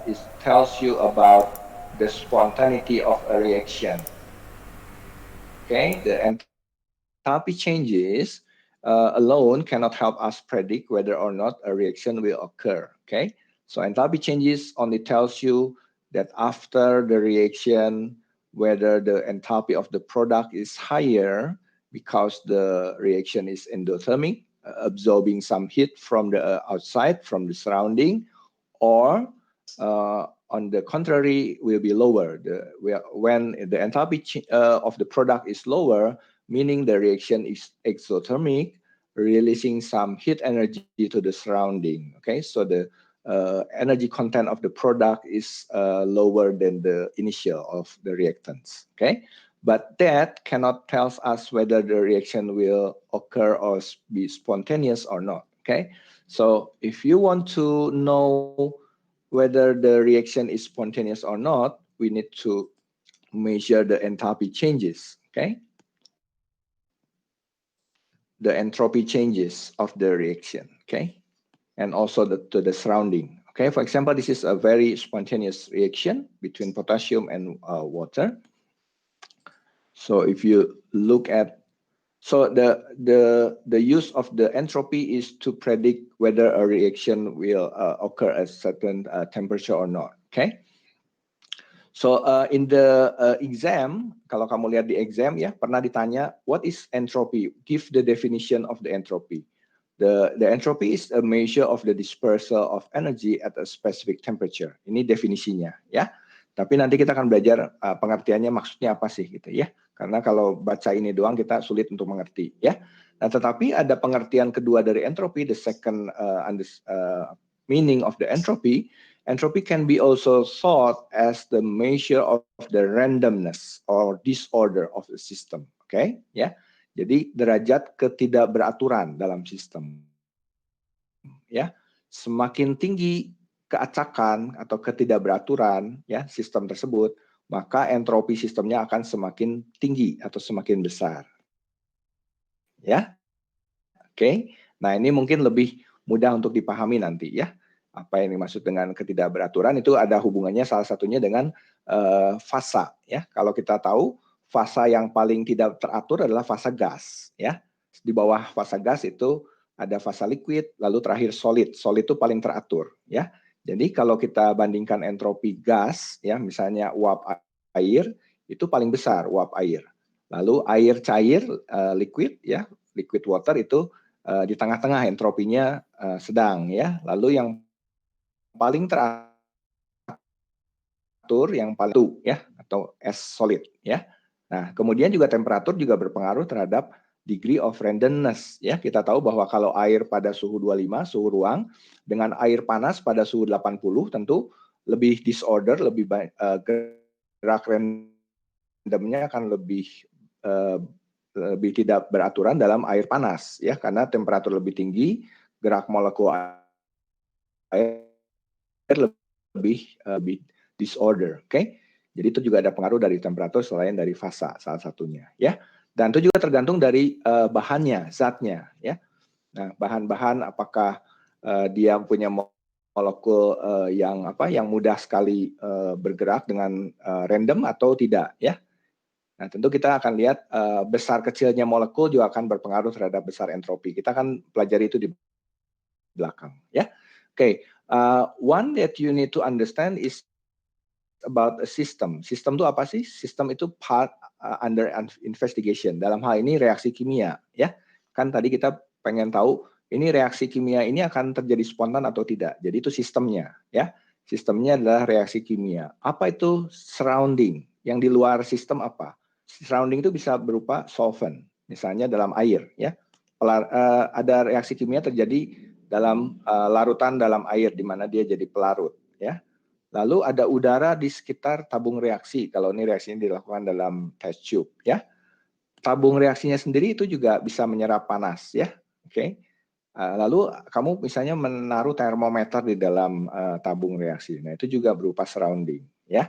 it tells you about the spontaneity of a reaction. Okay, the enthalpy changes alone cannot help us predict whether or not a reaction will occur. Okay, so enthalpy changes only tells you that after the reaction, whether the enthalpy of the product is higher because the reaction is endothermic, absorbing some heat from the outside, from the surrounding, or on the contrary, will be lower. When the enthalpy of the product is lower, meaning the reaction is exothermic, releasing some heat energy to the surrounding. Okay, so the energy content of the product is lower than the initial of the reactants. Okay, but that cannot tell us whether the reaction will occur or be spontaneous or not. Okay, so if you want to know whether the reaction is spontaneous or not, we need to measure the enthalpy changes. Okay, the entropy changes of the reaction. Okay, and also to the surrounding. Okay, for example, this is a very spontaneous reaction between potassium and water. So if you look at, so the use of the entropy is to predict whether a reaction will occur at certain temperature or not. Okay. So in the exam, kalau kamu lihat di exam ya, pernah ditanya what is entropy? Give the definition of the entropy. The entropy is a measure of the dispersal of energy at a specific temperature. Ini definisinya ya. Tapi nanti kita akan belajar pengertiannya maksudnya apa sih gitu ya. Karena kalau baca ini doang kita sulit untuk mengerti ya. Nah, tetapi ada pengertian kedua dari entropy, the second meaning of the entropy. Entropy can be also thought as the measure of the randomness or disorder of the system. Okay, ya. Jadi derajat ketidakberaturan dalam sistem. Ya, semakin tinggi keacakan atau ketidakberaturan ya sistem tersebut, maka entropi sistemnya akan semakin tinggi atau semakin besar. Ya. Oke. Nah, ini mungkin lebih mudah untuk dipahami nanti ya. Apa yang dimaksud dengan ketidakberaturan itu ada hubungannya salah satunya dengan fasa ya. Kalau kita tahu fasa yang paling tidak teratur adalah fasa gas ya. Di bawah fasa gas itu ada fasa liquid, lalu terakhir solid. Solid itu paling teratur ya. Jadi kalau kita bandingkan entropi gas ya, misalnya uap air itu paling besar uap air. Lalu air cair liquid ya, liquid water itu di tengah-tengah entropinya sedang ya. Lalu yang paling teratur yang paling itu ya atau es solid ya. Nah, kemudian juga temperatur juga berpengaruh terhadap degree of randomness ya. Kita tahu bahwa kalau air pada suhu 25 suhu ruang dengan air panas pada suhu 80 tentu lebih disorder, lebih gerak randomnya akan lebih tidak beraturan dalam air panas ya, karena temperatur lebih tinggi, gerak molekul air lebih disorder. Oke. Jadi itu juga ada pengaruh dari temperatur selain dari fasa salah satunya ya. Dan itu juga tergantung dari bahannya, zatnya ya. Nah, bahan-bahan apakah dia punya molekul yang mudah sekali bergerak dengan random atau tidak ya. Nah, tentu kita akan lihat besar kecilnya molekul juga akan berpengaruh terhadap besar entropi. Kita akan pelajari itu di belakang ya. Oke, one that you need to understand is about a system. Sistem itu apa sih? Sistem itu part under investigation. Dalam hal ini reaksi kimia, ya. Kan tadi kita pengen tahu ini reaksi kimia ini akan terjadi spontan atau tidak. Jadi itu sistemnya, ya. Sistemnya adalah reaksi kimia. Apa itu surrounding? Yang di luar sistem apa? Surrounding itu bisa berupa solvent, misalnya dalam air, ya. Ada reaksi kimia terjadi dalam larutan dalam air di mana dia jadi pelarut, ya. Lalu ada udara di sekitar tabung reaksi. Kalau ini reaksinya dilakukan dalam test tube, ya. Tabung reaksinya sendiri itu juga bisa menyerap panas, ya. Oke. Lalu kamu misalnya menaruh termometer di dalam tabung reaksi. Nah, itu juga berupa surrounding, ya.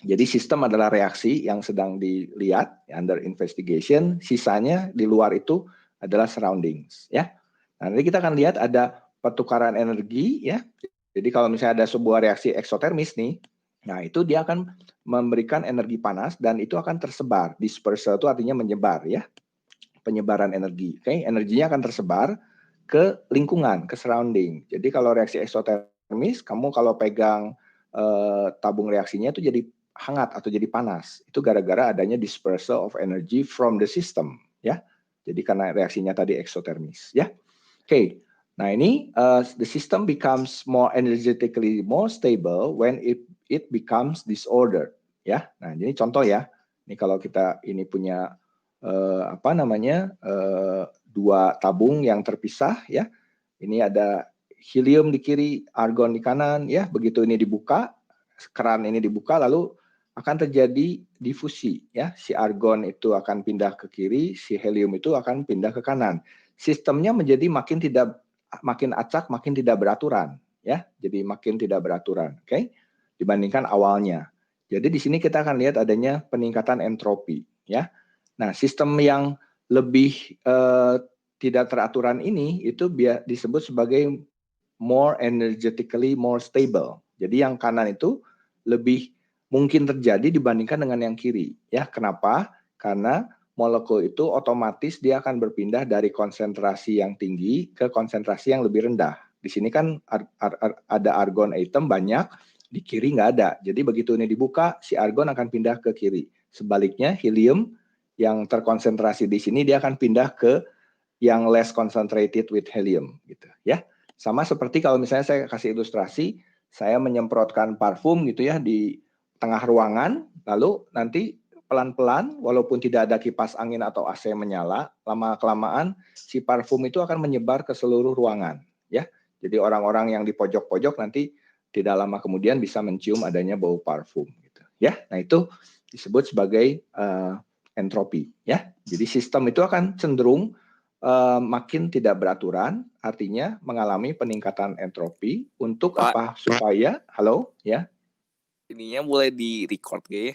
Jadi sistem adalah reaksi yang sedang dilihat under investigation. Sisanya di luar itu adalah surroundings, ya. Nah, nanti kita akan lihat ada pertukaran energi, ya. Jadi kalau misalnya ada sebuah reaksi eksotermis nih, nah itu dia akan memberikan energi panas dan itu akan tersebar. Dispersal itu artinya menyebar ya, penyebaran energi. Oke, energinya akan tersebar ke lingkungan, ke surrounding. Jadi kalau reaksi eksotermis, kamu kalau pegang tabung reaksinya itu jadi hangat atau jadi panas. Itu gara-gara adanya dispersal of energy from the system ya. Jadi karena reaksinya tadi eksotermis ya. Oke. Nah, ini the system becomes more energetically more stable when it becomes disordered ya. Nah, ini contoh ya. Ini kalau kita ini punya dua tabung yang terpisah ya. Ini ada helium di kiri, argon di kanan ya. Begitu ini dibuka, keran ini dibuka lalu akan terjadi difusi ya. Si argon itu akan pindah ke kiri, si helium itu akan pindah ke kanan. Sistemnya menjadi makin acak, makin tidak beraturan ya. Jadi makin tidak beraturan, oke? Dibandingkan awalnya. Jadi di sini kita akan lihat adanya peningkatan entropi ya. Nah, sistem yang lebih tidak teraturan ini itu disebut sebagai more energetically more stable. Jadi yang kanan itu lebih mungkin terjadi dibandingkan dengan yang kiri. Ya, kenapa? Karena molekul itu otomatis dia akan berpindah dari konsentrasi yang tinggi ke konsentrasi yang lebih rendah. Di sini kan ada argon atom banyak, di kiri nggak ada. Jadi begitu ini dibuka, si argon akan pindah ke kiri. Sebaliknya helium yang terkonsentrasi di sini dia akan pindah ke yang less concentrated with helium gitu ya. Sama seperti kalau misalnya saya kasih ilustrasi, saya menyemprotkan parfum gitu ya di tengah ruangan, lalu nanti pelan-pelan walaupun tidak ada kipas angin atau AC menyala, lama-kelamaan si parfum itu akan menyebar ke seluruh ruangan ya. Jadi orang-orang yang di pojok-pojok nanti tidak lama kemudian bisa mencium adanya bau parfum gitu ya. Nah, itu disebut sebagai entropi ya. Jadi sistem itu akan cenderung makin tidak beraturan, artinya mengalami peningkatan entropi untuk Pak, apa? Supaya, halo, ya. ininya boleh di-record gak ya?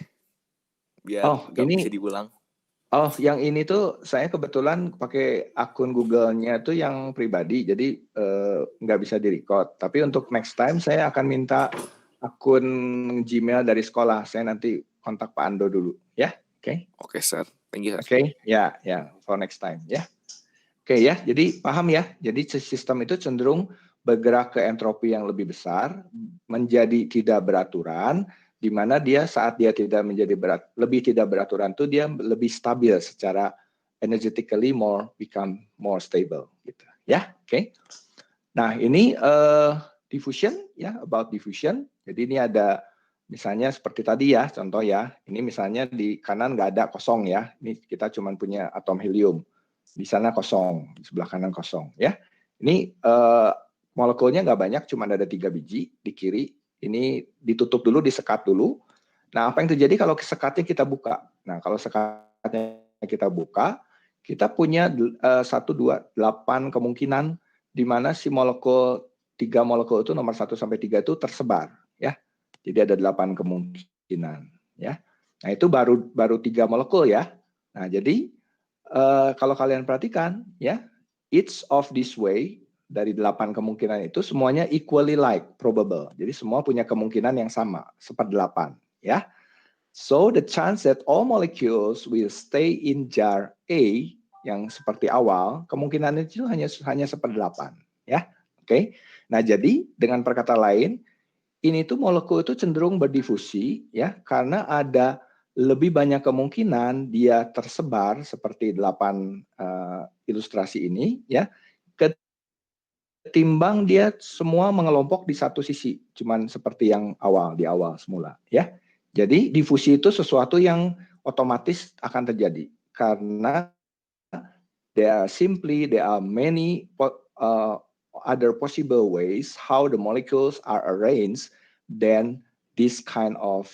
Biar Oh, nggak bisa diulang. yang ini tuh saya kebetulan pakai akun Google-nya tuh yang pribadi, jadi nggak bisa di-record. Tapi untuk next time saya akan minta akun Gmail dari sekolah. Saya nanti kontak Pak Ando dulu, ya. Oke. Oke, sir. Thank you, sir. Oke, ya, for next time, ya. Oke ya, jadi paham ya. Jadi sistem itu cenderung bergerak ke entropi yang lebih besar, menjadi tidak beraturan, di mana dia saat dia tidak menjadi lebih tidak beraturan itu dia lebih stabil secara energetically become more stable gitu ya. Oke. Nah, ini diffusion ya, about diffusion. Jadi ini ada misalnya seperti tadi ya, contoh ya. Ini misalnya di kanan nggak ada kosong ya. Ini kita cuma punya atom helium. Di sana kosong, di sebelah kanan kosong ya. Ini molekulnya nggak banyak, cuma ada 3 biji di kiri. Ini ditutup dulu, disekat dulu. Nah, apa yang terjadi kalau sekatnya kita buka? Nah, kalau sekatnya kita buka, kita punya 1, 2, 8 kemungkinan di mana si molekul 3 molekul itu nomor 1 sampai 3 itu tersebar ya. Jadi ada 8 kemungkinan ya. Nah, itu baru 3 molekul ya. Nah, jadi kalau kalian perhatikan ya, each of this way dari 8 kemungkinan itu semuanya equally like probable. Jadi semua punya kemungkinan yang sama, 1/8 ya. So the chance that all molecules will stay in jar A yang seperti awal, kemungkinan itu hanya 1/8 ya. Oke. Nah, jadi dengan perkata lain, ini tuh molekul itu cenderung berdifusi ya karena ada lebih banyak kemungkinan dia tersebar seperti 8 ilustrasi ini ya ketimbang dia semua mengelompok di satu sisi, cuman seperti yang di awal semula ya. Jadi difusi itu sesuatu yang otomatis akan terjadi karena there are many other possible ways how the molecules are arranged than this kind of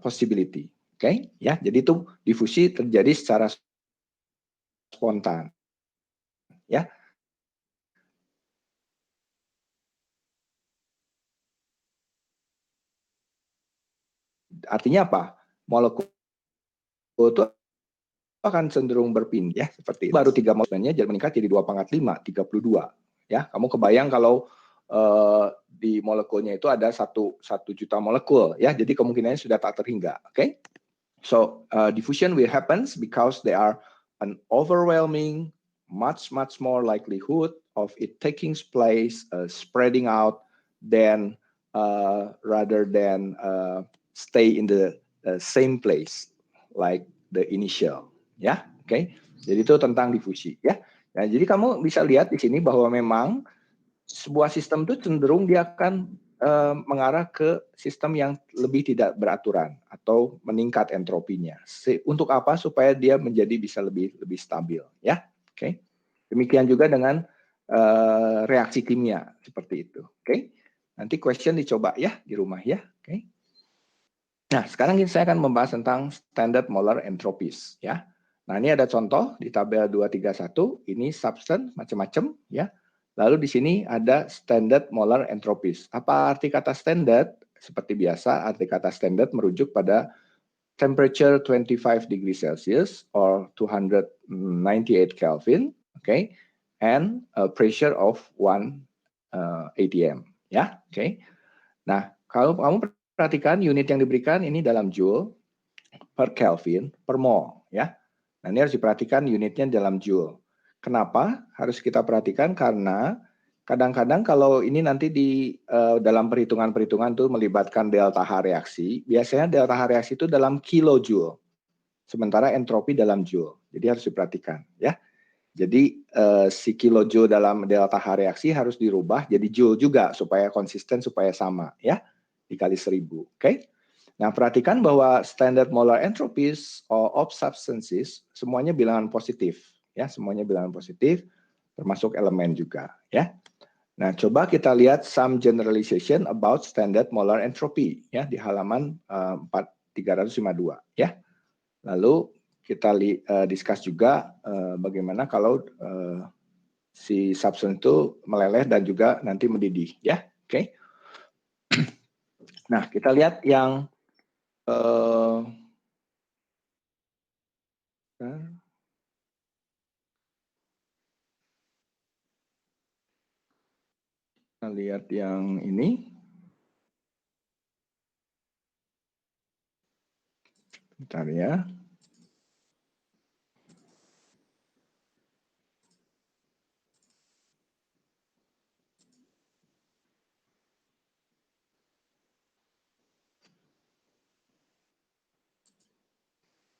possibility. Oke, ya. Jadi itu difusi terjadi secara spontan, ya. Artinya apa? Molekul itu akan cenderung berpindah ya, seperti itu. Baru 3 molekulnya jadi meningkat jadi 2/5, 32. Ya, kamu kebayang kalau di molekulnya itu ada 1 juta molekul, ya. Jadi kemungkinannya sudah tak terhingga. Oke. So diffusion will happens because there are an overwhelming, much more likelihood of it taking place, spreading out, than rather than stay in the same place like the initial, ya. Oke. Jadi itu tentang difusi, ya. Nah, jadi kamu bisa lihat di sini bahwa memang sebuah sistem itu cenderung dia akan mengarah ke sistem yang lebih tidak beraturan atau meningkat entropinya. Untuk apa? Supaya dia menjadi bisa lebih stabil, ya. Oke. Demikian juga dengan reaksi kimia seperti itu. Oke. Nanti question dicoba ya di rumah ya. Oke. Nah, sekarang saya akan membahas tentang standard molar entropies, ya. Nah, ini ada contoh di tabel 231, ini substance macam-macam, ya. Lalu di sini ada standard molar entropies. Apa arti kata standard? Seperti biasa, arti kata standard merujuk pada temperature 25 degree Celsius or 298 Kelvin, okay, and a pressure of 1 atm, ya, oke. Nah, kalau kamu perhatikan unit yang diberikan ini dalam joule per Kelvin per mol, ya. Nah, ini harus diperhatikan unitnya dalam joule. Kenapa harus kita perhatikan? Karena kadang-kadang kalau ini nanti di dalam perhitungan-perhitungan tuh melibatkan delta H reaksi, biasanya delta H reaksi itu dalam kilojoule, sementara entropi dalam joule. Jadi harus diperhatikan, ya. Jadi si kilojoule dalam delta H reaksi harus dirubah jadi joule juga supaya konsisten, supaya sama, ya, dikali 1000. Oke. Nah, perhatikan bahwa standard molar entropies of substances semuanya bilangan positif, ya, semuanya bilangan positif, termasuk elemen juga, ya. Nah, coba kita lihat some generalization about standard molar entropy, ya, di halaman 352, ya. Lalu kita discuss juga bagaimana kalau si substance itu meleleh dan juga nanti mendidih, ya. Oke. Nah, kita lihat yang kita lihat yang ini. Bentar ya.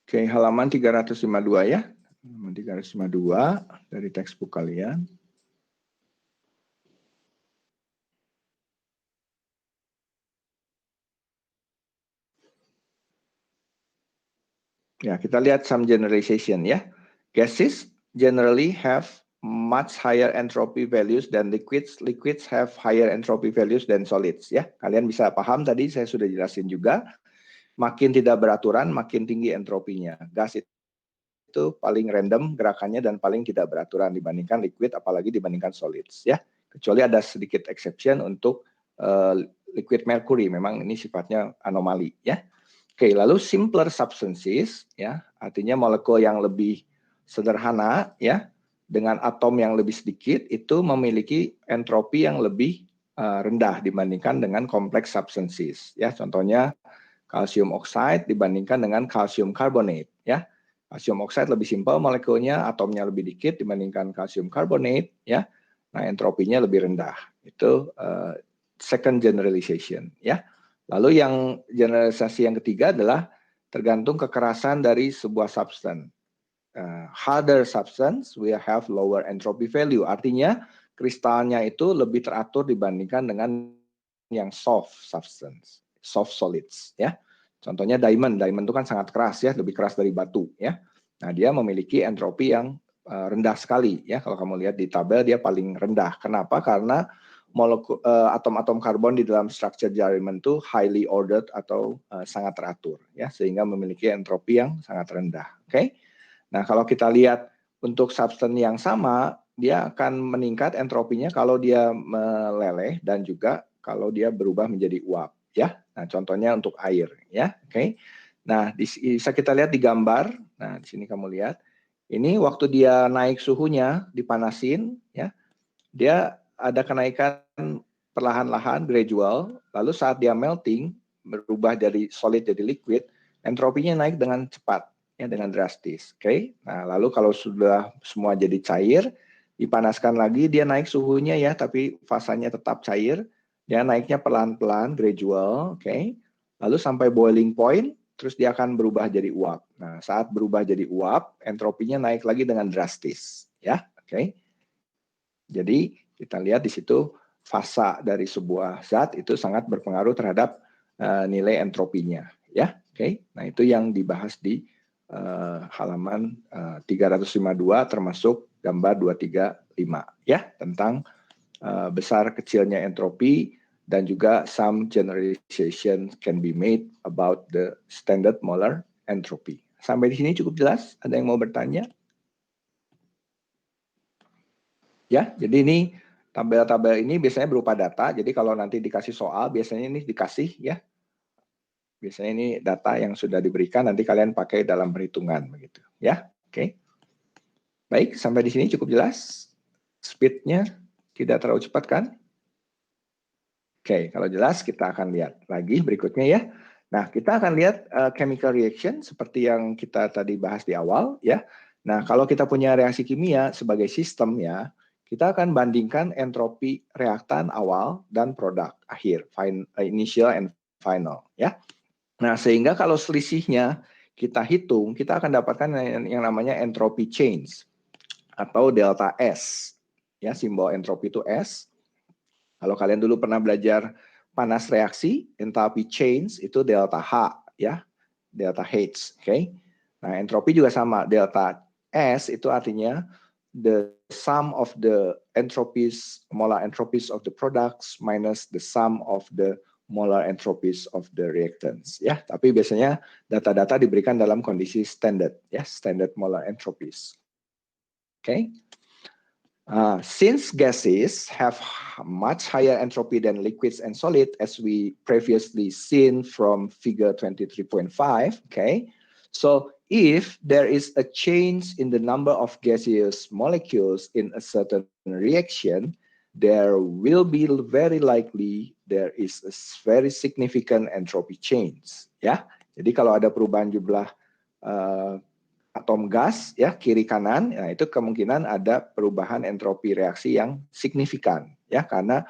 Oke, halaman 352 ya. Halaman 352 dari textbook kalian. Ya, kita lihat some generalization ya. Gases generally have much higher entropy values than liquids. Liquids have higher entropy values than solids ya. Kalian bisa paham tadi saya sudah jelasin juga. Makin tidak beraturan, makin tinggi entropinya. Gas itu paling random gerakannya dan paling tidak beraturan dibandingkan liquid, apalagi dibandingkan solids ya. Kecuali ada sedikit exception untuk liquid mercury, memang ini sifatnya anomali ya. Oke, lalu simpler substances ya, artinya molekul yang lebih sederhana ya, dengan atom yang lebih sedikit itu memiliki entropi yang lebih rendah dibandingkan dengan kompleks substances ya. Contohnya kalsium oxide dibandingkan dengan kalsium carbonate ya. Kalsium oxide lebih simpel molekulnya, atomnya lebih dikit dibandingkan kalsium carbonate ya. Nah, entropinya lebih rendah. Itu second generalization ya. Lalu yang generalisasi yang ketiga adalah tergantung kekerasan dari sebuah substance. Harder substance will have lower entropy value. Artinya kristalnya itu lebih teratur dibandingkan dengan yang soft substance, soft solids ya. Contohnya diamond. Diamond itu kan sangat keras ya, lebih keras dari batu ya. Nah, dia memiliki entropi yang rendah sekali ya. Kalau kamu lihat di tabel dia paling rendah. Kenapa? Karena molekul atom-atom karbon di dalam structure diamond itu highly ordered atau sangat teratur ya, sehingga memiliki entropi yang sangat rendah. Oke. Nah, kalau kita lihat untuk substance yang sama, dia akan meningkat entropinya kalau dia meleleh dan juga kalau dia berubah menjadi uap ya. Nah, contohnya untuk air ya. Oke. Nah, bisa kita lihat di gambar. Nah, di sini kamu lihat. Ini waktu dia naik suhunya, dipanasin ya. Dia ada kenaikan perlahan-lahan, gradual, lalu saat dia melting, berubah dari solid jadi liquid, entropinya naik dengan cepat, ya, dengan drastis. Oke. Nah, lalu kalau sudah semua jadi cair, dipanaskan lagi, dia naik suhunya ya, tapi fasanya tetap cair. Dia naiknya pelan-pelan, gradual, oke. Lalu sampai boiling point, terus dia akan berubah jadi uap. Nah, saat berubah jadi uap, entropinya naik lagi dengan drastis, ya, oke. Jadi kita lihat di situ fasa dari sebuah zat itu sangat berpengaruh terhadap nilai entropinya, ya, oke. Nah, itu yang dibahas di halaman 352 termasuk gambar 235, ya, tentang besar kecilnya entropi dan juga some generalization can be made about the standard molar entropy. Sampai di sini cukup jelas? Ada yang mau bertanya? Ya, jadi ini tabel-tabel ini biasanya berupa data. Jadi kalau nanti dikasih soal, biasanya ini dikasih ya. Biasanya ini data yang sudah diberikan, nanti kalian pakai dalam perhitungan begitu. Ya, oke. Baik, sampai di sini cukup jelas. Speednya tidak terlalu cepat kan? Oke, kalau jelas kita akan lihat lagi berikutnya ya. Nah, kita akan lihat chemical reaction seperti yang kita tadi bahas di awal ya. Nah, kalau kita punya reaksi kimia sebagai sistem ya, kita akan bandingkan entropi reaktan awal dan produk akhir, initial and final ya. Nah, sehingga kalau selisihnya kita hitung, kita akan dapatkan yang namanya entropy change atau delta S. Ya, simbol entropi itu S. Kalau kalian dulu pernah belajar panas reaksi, enthalpy change itu delta H ya, delta H, oke. Nah, entropi juga sama, delta S itu artinya the sum of the entropies, molar entropies of the products minus the sum of the molar entropies of the reactants ya. Tapi biasanya data-data diberikan dalam kondisi standard ya, standard molar entropies. Oke. Since gases have much higher entropy than liquids and solid, as we previously seen from figure 23.5, okay? So if there is a change in the number of gaseous molecules in a certain reaction, there will be very likely there is a very significant entropy change. Ya, jadi kalau ada perubahan jumlah atom gas ya kiri kanan, nah itu kemungkinan ada perubahan entropi reaksi yang signifikan ya, karena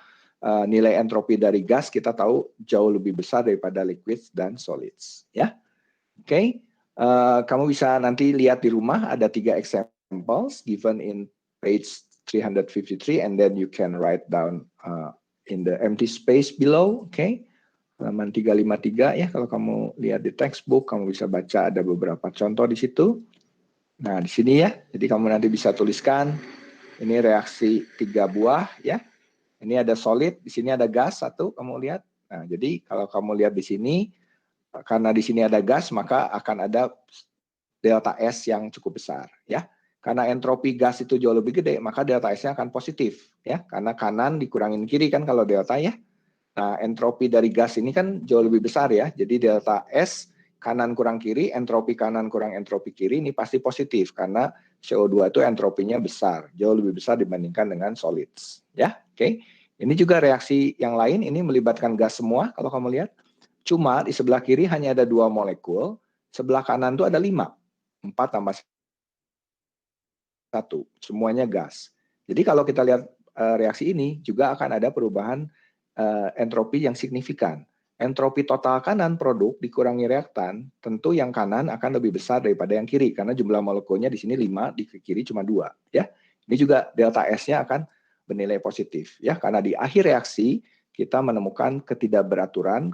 nilai entropi dari gas kita tahu jauh lebih besar daripada liquids dan solids ya. Oke. Kamu bisa nanti lihat di rumah ada 3 examples given in page 353 and then you can write down in the empty space below, okay? Halaman 353 ya, kalau kamu lihat di textbook kamu bisa baca ada beberapa contoh di situ. Nah, di sini ya, jadi kamu nanti bisa tuliskan, ini reaksi 3 buah ya. Ini ada solid, di sini ada gas 1, kamu lihat. Nah, jadi kalau kamu lihat di sini, karena di sini ada gas, maka akan ada delta S yang cukup besar ya. Karena entropi gas itu jauh lebih gede, maka delta S-nya akan positif ya. Karena kanan dikurangin kiri kan kalau delta ya. Nah, entropi dari gas ini kan jauh lebih besar ya. Jadi delta S kanan kurang kiri, entropi kanan kurang entropi kiri ini pasti positif karena CO2 itu entropinya besar, jauh lebih besar dibandingkan dengan solids. Ya, oke. Ini juga reaksi yang lain, ini melibatkan gas semua kalau kamu lihat. Cuma di sebelah kiri hanya ada 2 molekul, sebelah kanan itu ada 5. 4 tambah 1, semuanya gas. Jadi kalau kita lihat reaksi ini juga akan ada perubahan entropi yang signifikan. Entropi total kanan produk dikurangi reaktan, tentu yang kanan akan lebih besar daripada yang kiri karena jumlah molekulnya di sini 5, di kiri cuma 2 ya. Ini juga delta S-nya akan bernilai positif ya, karena di akhir reaksi kita menemukan ketidakberaturan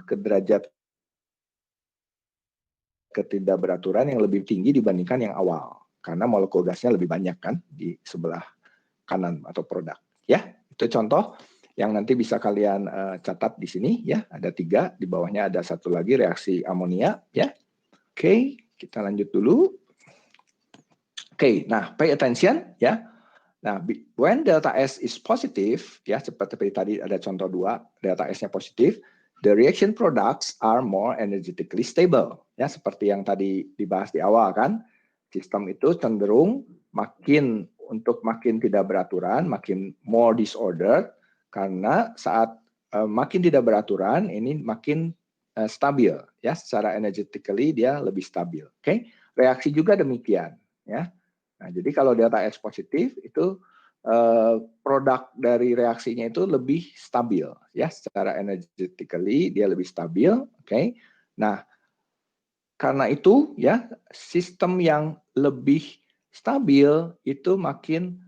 yang lebih tinggi dibandingkan yang awal karena molekul gasnya lebih banyak kan di sebelah kanan atau produk ya. Itu contoh yang nanti bisa kalian catat di sini ya, ada 3, di bawahnya ada 1 lagi reaksi amonia ya. Oke, kita lanjut dulu. Oke, nah pay attention ya. Nah, when delta S is positive ya, seperti tadi ada contoh 2, delta S-nya positif, the reaction products are more energetically stable ya, seperti yang tadi dibahas di awal kan. Sistem itu cenderung makin tidak beraturan, makin more disordered. Karena saat makin tidak beraturan, ini makin stabil ya, secara energetically dia lebih stabil. Oke. Reaksi juga demikian ya. Nah, jadi kalau delta S positif itu produk dari reaksinya itu lebih stabil ya, secara energetically dia lebih stabil. Oke. Nah, karena itu ya, sistem yang lebih stabil itu makin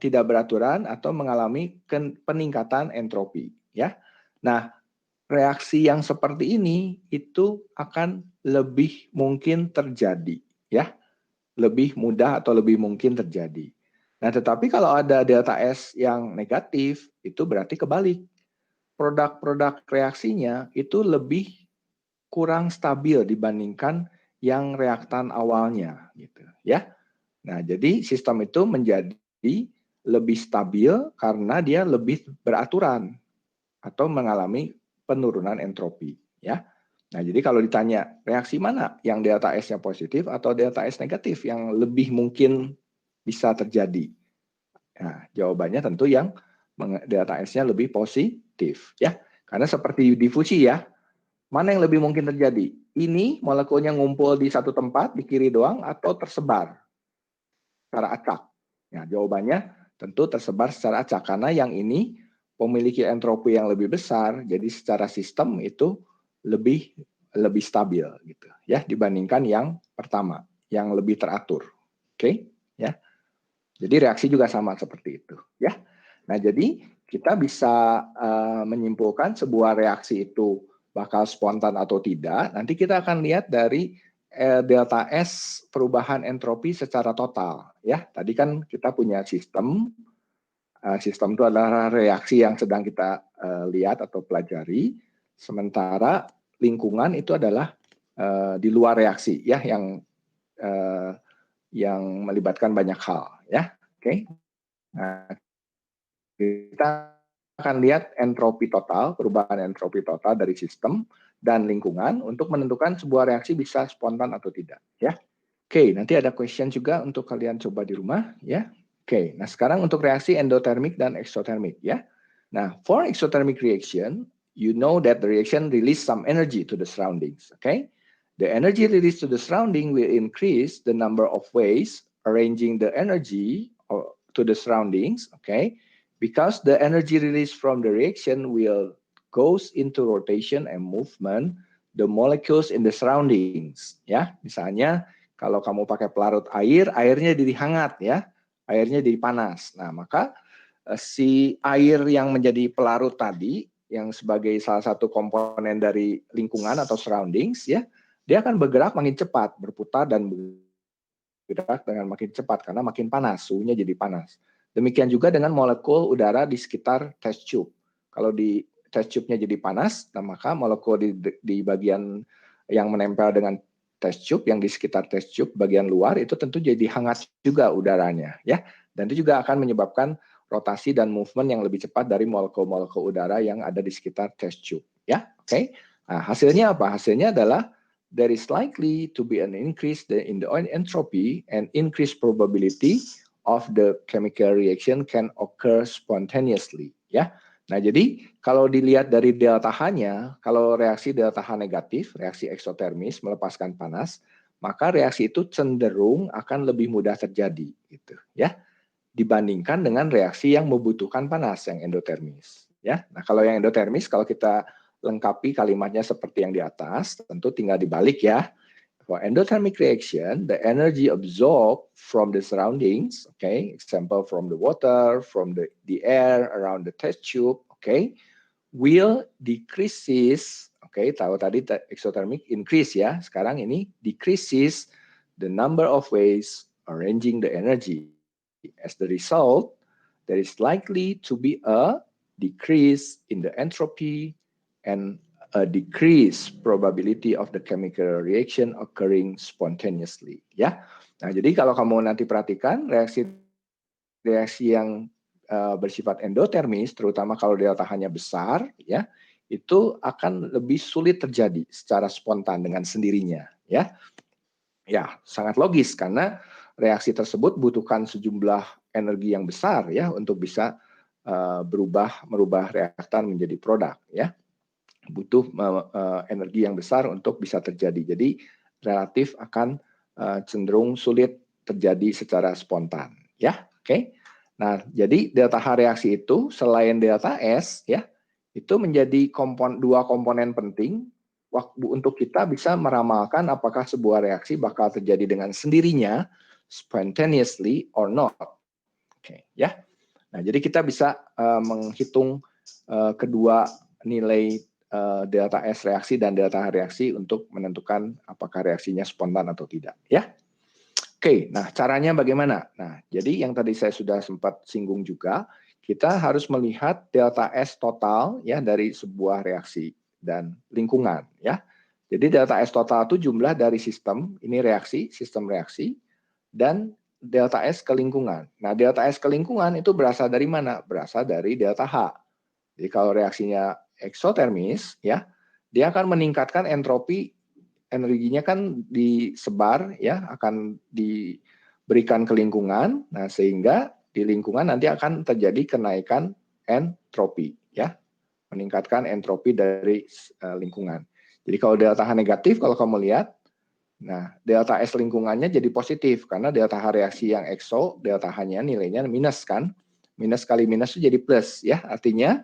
tidak beraturan atau mengalami peningkatan entropi ya. Nah, reaksi yang seperti ini itu akan lebih mungkin terjadi ya, lebih mudah atau lebih mungkin terjadi. Nah, tetapi kalau ada delta S yang negatif, itu berarti kebalik. Produk-produk reaksinya itu lebih kurang stabil dibandingkan yang reaktan awalnya gitu ya. Nah, jadi sistem itu menjadi lebih stabil karena dia lebih beraturan atau mengalami penurunan entropi ya. Nah, jadi kalau ditanya reaksi mana yang delta S-nya positif atau delta S negatif yang lebih mungkin bisa terjadi? Nah, jawabannya tentu yang delta S-nya lebih positif ya. Karena seperti difusi ya, mana yang lebih mungkin terjadi? Ini molekulnya ngumpul di satu tempat di kiri doang atau tersebar secara acak? Nah, jawabannya tentu tersebar secara acak karena yang ini memiliki entropi yang lebih besar, jadi secara sistem itu lebih stabil gitu ya dibandingkan yang pertama yang lebih teratur. Oke, ya. Jadi reaksi juga sama seperti itu ya. Nah, jadi kita bisa menyimpulkan sebuah reaksi itu bakal spontan atau tidak. Nanti kita akan lihat dari delta S perubahan entropi secara total ya. Tadi kan kita punya sistem. Sistem itu adalah reaksi yang sedang kita lihat atau pelajari. Sementara lingkungan itu adalah di luar reaksi ya, yang melibatkan banyak hal ya. Oke. Nah, kita akan lihat entropi total, perubahan entropi total dari sistem dan lingkungan untuk menentukan sebuah reaksi bisa spontan atau tidak ya. Oke, nanti ada question juga untuk kalian coba di rumah ya. Oke, nah sekarang untuk reaksi endotermik dan exothermic ya. Nah, for exothermic reaction, you know that the reaction release some energy to the surroundings, okay? The energy released to the surrounding will increase the number of ways arranging the energy to the surroundings, okay? Because the energy released from the reaction will goes into rotation and movement the molecules in the surroundings, ya. Misalnya kalau kamu pakai pelarut air, airnya jadi hangat ya, airnya jadi panas. Nah, maka si air yang menjadi pelarut tadi, yang sebagai salah satu komponen dari lingkungan atau surroundings ya, dia akan bergerak makin cepat, berputar dan bergerak dengan makin cepat karena makin panas, suhunya jadi panas. Demikian juga dengan molekul udara di sekitar test tube. Kalau di test tube-nya jadi panas, nah maka molekul di bagian yang menempel dengan test tube, yang di sekitar test tube bagian luar itu tentu jadi hangat juga udaranya ya. Dan itu juga akan menyebabkan rotasi dan movement yang lebih cepat dari molekul-molekul udara yang ada di sekitar test tube ya. Oke. Nah, hasilnya apa? Hasilnya adalah there is likely to be an increase in the entropy and increased probability of the chemical reaction can occur spontaneously ya. Nah, jadi kalau dilihat dari delta H-nya, kalau reaksi delta H negatif, reaksi eksotermis melepaskan panas, maka reaksi itu cenderung akan lebih mudah terjadi gitu ya, dibandingkan dengan reaksi yang membutuhkan panas yang endotermis ya. Nah, kalau yang endotermis kalau kita lengkapi kalimatnya seperti yang di atas, tentu tinggal dibalik ya. For endothermic reaction, the energy absorbed from the surroundings, okay, example from the water, from the air around the test tube, okay, will decreases, okay, tahu tadi exothermic increase ya, sekarang ini decreases the number of ways arranging the energy. As the result, there is likely to be a decrease in the entropy and a decreased probability of the chemical reaction occurring spontaneously ya. Nah, jadi kalau kamu nanti perhatikan reaksi yang bersifat endotermis, terutama kalau delta H-nya besar ya, itu akan lebih sulit terjadi secara spontan dengan sendirinya ya. Ya, sangat logis karena reaksi tersebut butuhkan sejumlah energi yang besar ya untuk bisa merubah reaktan menjadi produk, ya. Butuh energi yang besar untuk bisa terjadi. Jadi relatif akan cenderung sulit terjadi secara spontan, ya. Oke. Nah, jadi delta H reaksi itu selain delta S, ya, itu menjadi dua komponen penting untuk kita bisa meramalkan apakah sebuah reaksi bakal terjadi dengan sendirinya, spontaneously or not. Oke, ya. Nah, jadi kita bisa menghitung kedua nilai delta S reaksi dan delta H reaksi untuk menentukan apakah reaksinya spontan atau tidak, ya. Oke, nah caranya bagaimana? Nah, jadi yang tadi saya sudah sempat singgung juga, kita harus melihat delta S total ya dari sebuah reaksi dan lingkungan, ya. Jadi delta S total itu jumlah dari sistem, ini reaksi, sistem reaksi, dan delta S ke lingkungan. Nah, delta S ke lingkungan itu berasal dari mana? Berasal dari delta H. Jadi kalau reaksinya eksotermis, ya, dia akan meningkatkan entropi, energinya kan disebar, ya, akan diberikan ke lingkungan. Nah, sehingga di lingkungan nanti akan terjadi kenaikan entropi, ya, meningkatkan entropi dari lingkungan. Jadi kalau delta H negatif, kalau kamu lihat, nah, delta S lingkungannya jadi positif karena delta H reaksi yang ekso, delta H-nya nilainya minus kan. Minus kali minus itu jadi plus, ya. Artinya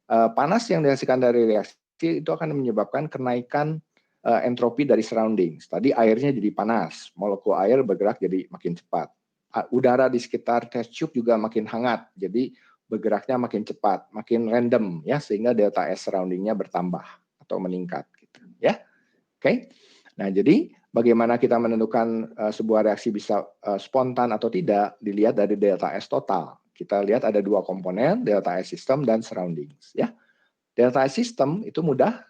panas yang dihasilkan dari reaksi itu akan menyebabkan kenaikan entropi dari surroundings. Tadi airnya jadi panas, molekul air bergerak jadi makin cepat. Udara di sekitar test tube juga makin hangat, jadi bergeraknya makin cepat, makin random, ya, sehingga delta S surroundingnya bertambah atau meningkat, gitu, ya. Oke. Nah, jadi bagaimana kita menentukan sebuah reaksi bisa spontan atau tidak dilihat dari delta S total. Kita lihat ada dua komponen, delta S system dan surroundings, ya. Delta S system itu mudah,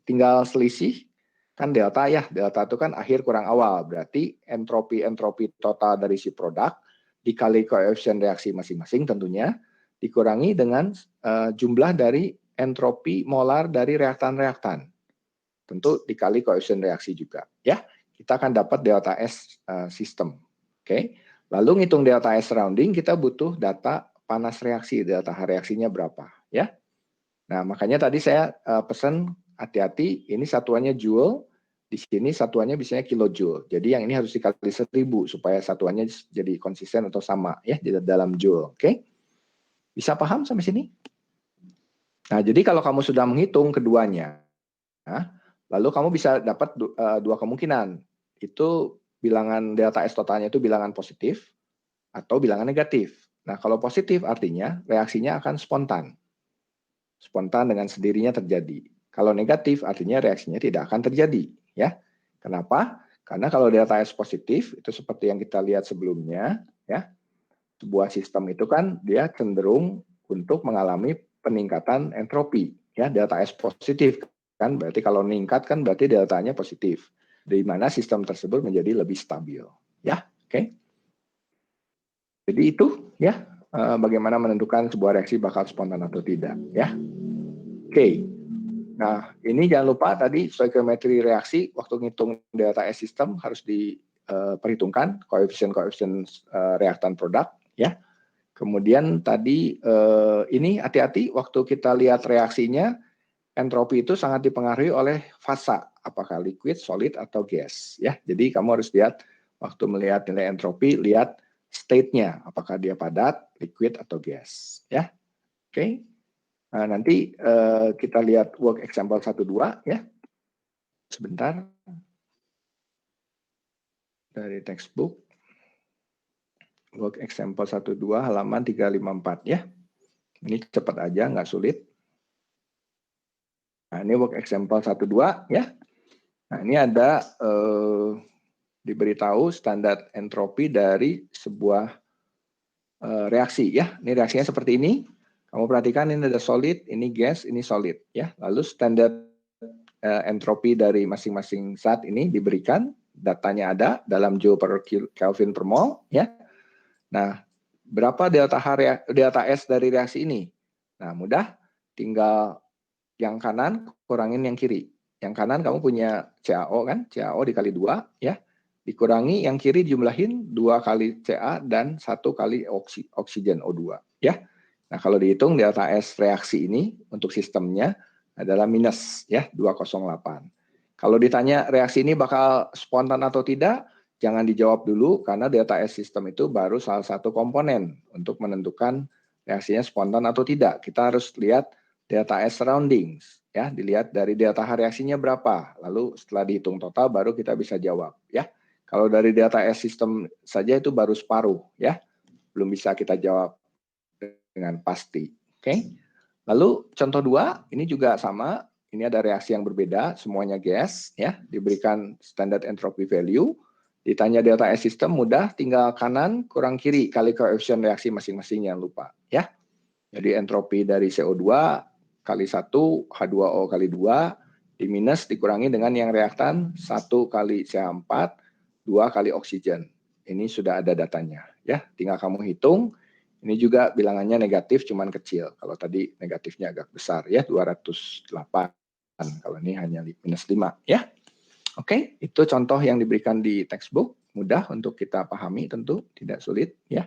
tinggal selisih kan delta, ya. Delta itu kan akhir kurang awal, berarti entropi total dari si produk dikali koefisien reaksi masing-masing tentunya dikurangi dengan jumlah dari entropi molar dari reaktan-reaktan. Tentu dikali koefisien reaksi juga, ya. Kita akan dapat delta S system. Oke. Lalu ngitung delta S surrounding, kita butuh data panas reaksi, delta H reaksinya berapa, ya. Nah, makanya tadi saya pesan hati-hati, ini satuannya joule, di sini satuannya biasanya kilojoule. Jadi yang ini harus dikali 1000 supaya satuannya jadi konsisten atau sama, ya, di dalam joule. Oke. Bisa paham sampai sini? Nah, jadi kalau kamu sudah menghitung keduanya, lalu kamu bisa dapat dua kemungkinan. Itu bilangan delta S totalnya itu bilangan positif atau bilangan negatif. Nah, kalau positif artinya reaksinya akan spontan. Spontan dengan sendirinya terjadi. Kalau negatif artinya reaksinya tidak akan terjadi, ya. Kenapa? Karena kalau delta S positif itu seperti yang kita lihat sebelumnya, ya. Sebuah sistem itu kan dia cenderung untuk mengalami peningkatan entropi, ya. Delta S positif kan berarti kalau meningkat kan berarti deltanya positif. Di mana sistem tersebut menjadi lebih stabil, ya. Oke. Jadi itu, ya, bagaimana menentukan sebuah reaksi bakal spontan atau tidak, ya. Oke. Nah, ini jangan lupa tadi stoikiometri reaksi waktu ngitung delta S system harus diperhitungkan koefisien reaktan produk, ya. Kemudian tadi ini hati-hati waktu kita lihat reaksinya, entropi itu sangat dipengaruhi oleh fasa, apakah liquid, solid atau gas, ya. Jadi kamu harus lihat waktu melihat nilai entropi, lihat state-nya, apakah dia padat, liquid atau gas, ya. Oke. Nah, nanti kita lihat work example 1-2, ya. Sebentar. Dari textbook. Work example 1-2 halaman 354, ya. Ini cepat aja, nggak sulit. Nah, ini work example 1-2, ya. Nah, ini ada diberitahu standar entropi dari sebuah reaksi, ya. Ini reaksinya seperti ini. Kamu perhatikan ini ada solid, ini gas, ini solid, ya. Lalu standar entropi dari masing-masing zat ini diberikan, datanya ada dalam joule per Kelvin per mol, ya. Nah, berapa delta S dari reaksi ini? Nah, mudah, tinggal yang kanan kurangin yang kiri. Yang kanan kamu punya CaO kan, CaO dikali 2, ya. Dikurangi yang kiri jumlahin 2 kali Ca dan 1 kali oksigen O2, ya. Nah, kalau dihitung delta S reaksi ini untuk sistemnya adalah minus ya 208. Kalau ditanya reaksi ini bakal spontan atau tidak, jangan dijawab dulu karena delta S sistem itu baru salah satu komponen untuk menentukan reaksinya spontan atau tidak. Kita harus lihat delta S surroundings ya, dilihat dari delta H reaksinya berapa. Lalu setelah dihitung total baru kita bisa jawab ya. Kalau dari delta S sistem saja itu baru separuh ya. Belum bisa kita jawab dengan pasti. Oke. Lalu contoh 2 ini juga sama. Ini ada reaksi yang berbeda, semuanya gas ya, diberikan standard entropy value. Ditanya delta S system mudah, tinggal kanan kurang kiri kali koefisien reaksi masing-masing, jangan lupa ya. Jadi entropi dari CO2 kali 1 H2O kali 2 di minus dikurangi dengan yang reaktan 1 kali CH4 2 kali oksigen. Ini sudah ada datanya ya, tinggal kamu hitung. Ini juga bilangannya negatif, cuman kecil. Kalau tadi negatifnya agak besar ya, 208. Kalau ini hanya minus 5 ya. Oke, itu contoh yang diberikan di textbook. Mudah untuk kita pahami tentu, tidak sulit ya.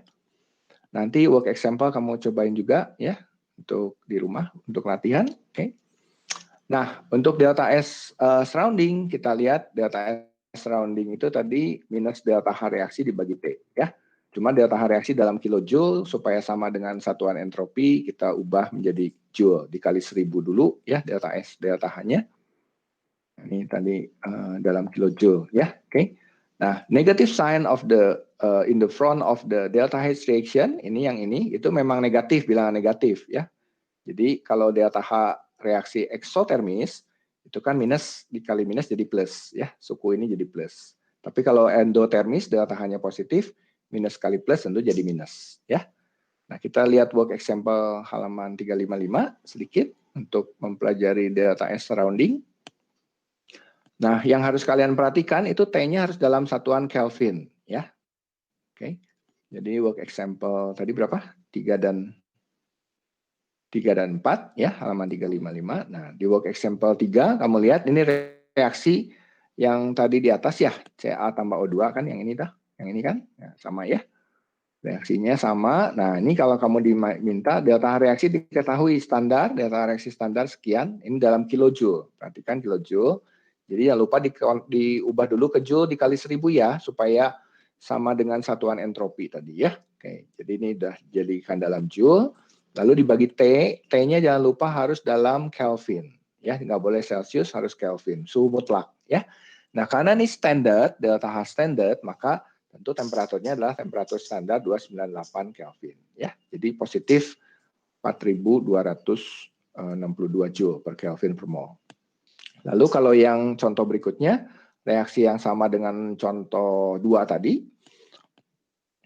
Nanti work example kamu cobain juga ya, untuk di rumah, untuk latihan. Oke. Nah, untuk delta S surrounding, kita lihat delta S surrounding itu tadi minus delta H reaksi dibagi T ya. Cuma delta H reaksi dalam kilojoule supaya sama dengan satuan entropi kita ubah menjadi joule dikali 1000 dulu ya delta S delta H-nya. Ini tadi dalam kilojoule ya. Oke. Nah, negative sign of the in the front of the delta H reaction ini yang ini itu memang negatif, bilangan negatif ya. Jadi kalau delta H reaksi eksotermis itu kan minus dikali minus jadi plus ya, suku ini jadi plus. Tapi kalau endotermis delta H-nya positif, minus kali plus tentu jadi minus ya. Nah, kita lihat work example halaman 355 sedikit untuk mempelajari delta S surrounding. Nah, yang harus kalian perhatikan itu T-nya harus dalam satuan Kelvin ya. Oke. Jadi work example tadi berapa? 3 dan 4 ya, halaman 355. Nah, di work example 3 kamu lihat ini reaksi yang tadi di atas ya, Ca tambah O2 kan yang ini dah. Yang ini kan ya, sama ya. Reaksinya sama. Nah, ini kalau kamu diminta delta reaksi diketahui standar, delta reaksi standar sekian, ini dalam kilojoule. Perhatikan kilojoule. Jadi jangan lupa diubah dulu ke joule dikali 1000 ya, supaya sama dengan satuan entropi tadi ya. Oke, jadi ini udah jadikan dalam joule. Lalu dibagi T, T-nya jangan lupa harus dalam Kelvin. Ya, nggak boleh Celsius, harus Kelvin, suhu mutlak. Ya. Nah, karena ini standar, delta H standar, maka tentu temperaturnya adalah temperatur standar 298 Kelvin. Ya, jadi positif 4.262 Joule per Kelvin per mol. Lalu kalau yang contoh berikutnya, reaksi yang sama dengan contoh 2 tadi,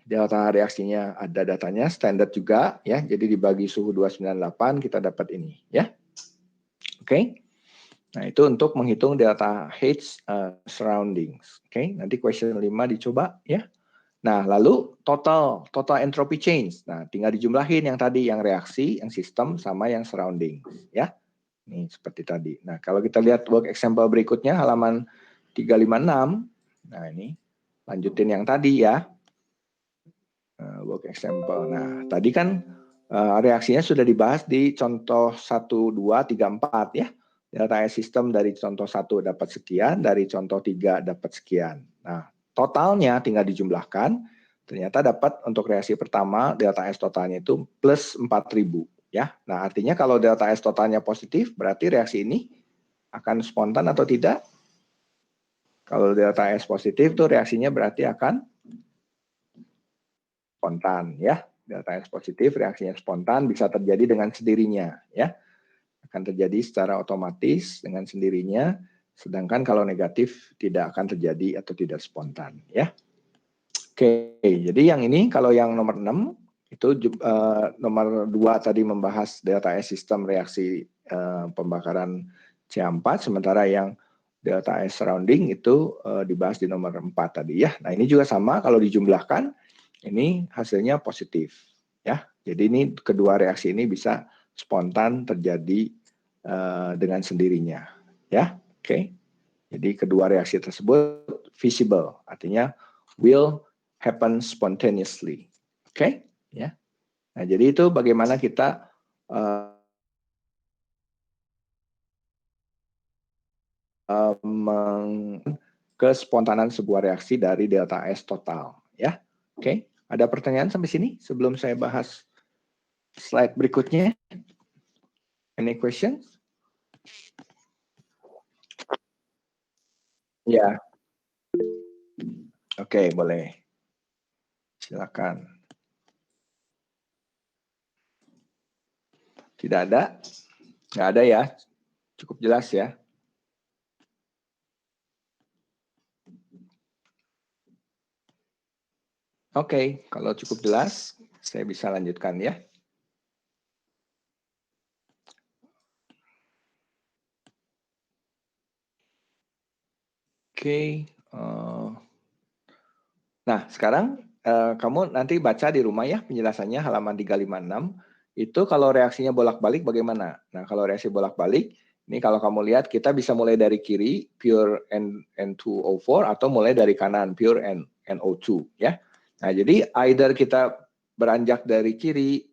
delta reaksinya ada datanya, standar juga, ya. Jadi dibagi suhu 298 kita dapat ini, ya. Oke. Nah, itu untuk menghitung delta H surroundings. Oke, nanti question 5 dicoba, ya. Nah, lalu total entropy change. Nah, tinggal dijumlahin yang tadi, yang reaksi, yang sistem, sama yang surrounding, ya. Nih, seperti tadi. Nah, kalau kita lihat work example berikutnya, halaman 356. Nah, ini lanjutin yang tadi ya. Work example. Nah, tadi kan reaksinya sudah dibahas di contoh 1, 2, 3, 4 ya. Delta S system dari contoh 1 dapat sekian, dari contoh 3 dapat sekian. Nah, totalnya tinggal dijumlahkan. Ternyata dapat untuk reaksi pertama, delta S totalnya itu plus 4000. Ya, nah artinya kalau delta S totalnya positif, berarti reaksi ini akan spontan atau tidak? Kalau delta S positif tuh reaksinya berarti akan spontan ya. Delta S positif reaksinya spontan, bisa terjadi dengan sendirinya ya. Akan terjadi secara otomatis dengan sendirinya, sedangkan kalau negatif tidak akan terjadi atau tidak spontan ya. Oke, jadi yang ini kalau yang nomor 6 itu nomor 2 tadi membahas delta S sistem reaksi pembakaran CH4, sementara yang delta S surrounding itu dibahas di nomor 4 tadi ya. Nah, ini juga sama, kalau dijumlahkan ini hasilnya positif ya. Jadi ini kedua reaksi ini bisa spontan terjadi dengan sendirinya ya. Oke. Jadi kedua reaksi tersebut visible, artinya will happen spontaneously. Oke, ya. Nah, jadi itu bagaimana kita kespontanan sebuah reaksi dari delta S total. Ya, oke. Ada pertanyaan sampai sini sebelum saya bahas slide berikutnya? Any questions? Ya. Oke, boleh. Silakan. Tidak ada? Nggak ada ya? Cukup jelas ya? Oke, kalau cukup jelas, saya bisa lanjutkan ya. Oke. Nah, sekarang kamu nanti baca di rumah ya penjelasannya halaman 356. Itu kalau reaksinya bolak-balik bagaimana? Nah, kalau reaksi bolak-balik, ini kalau kamu lihat kita bisa mulai dari kiri, pure N2O4, atau mulai dari kanan, pure NO2. Ya. Nah, jadi either kita beranjak dari kiri,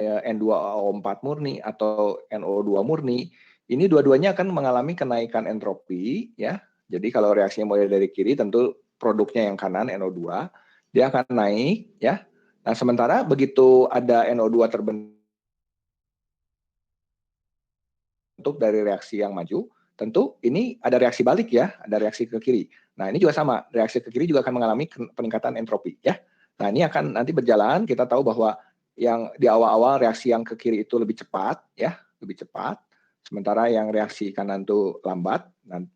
N2O4 murni, atau NO2 murni, ini dua-duanya akan mengalami kenaikan entropi. Ya. Jadi kalau reaksinya mulai dari kiri, tentu produknya yang kanan NO2 dia akan naik ya. Nah, sementara begitu ada NO2 terbentuk dari reaksi yang maju, tentu ini ada reaksi balik ya, ada reaksi ke kiri. Nah, ini juga sama, reaksi ke kiri juga akan mengalami peningkatan entropi ya. Nah, ini akan nanti berjalan, kita tahu bahwa yang di awal-awal reaksi yang ke kiri itu lebih cepat ya, lebih cepat. Sementara yang reaksi kanan itu lambat,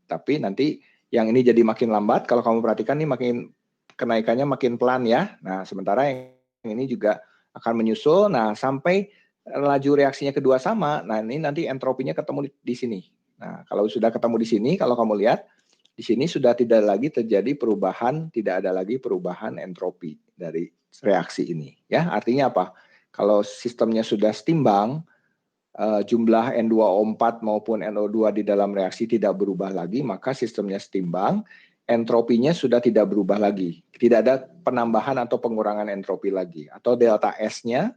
tapi nanti yang ini jadi makin lambat. Kalau kamu perhatikan nih makin kenaikannya makin pelan ya. Nah, sementara yang ini juga akan menyusul. Nah, sampai laju reaksinya kedua sama. Nah, ini nanti entropinya ketemu di sini. Nah, kalau sudah ketemu di sini, kalau kamu lihat di sini sudah tidak lagi terjadi perubahan, tidak ada lagi perubahan entropi dari reaksi ini. Ya, artinya apa? Kalau sistemnya sudah setimbang, jumlah N2O4 maupun NO2 di dalam reaksi tidak berubah lagi, maka sistemnya setimbang, entropinya sudah tidak berubah lagi. Tidak ada penambahan atau pengurangan entropi lagi. Atau delta S-nya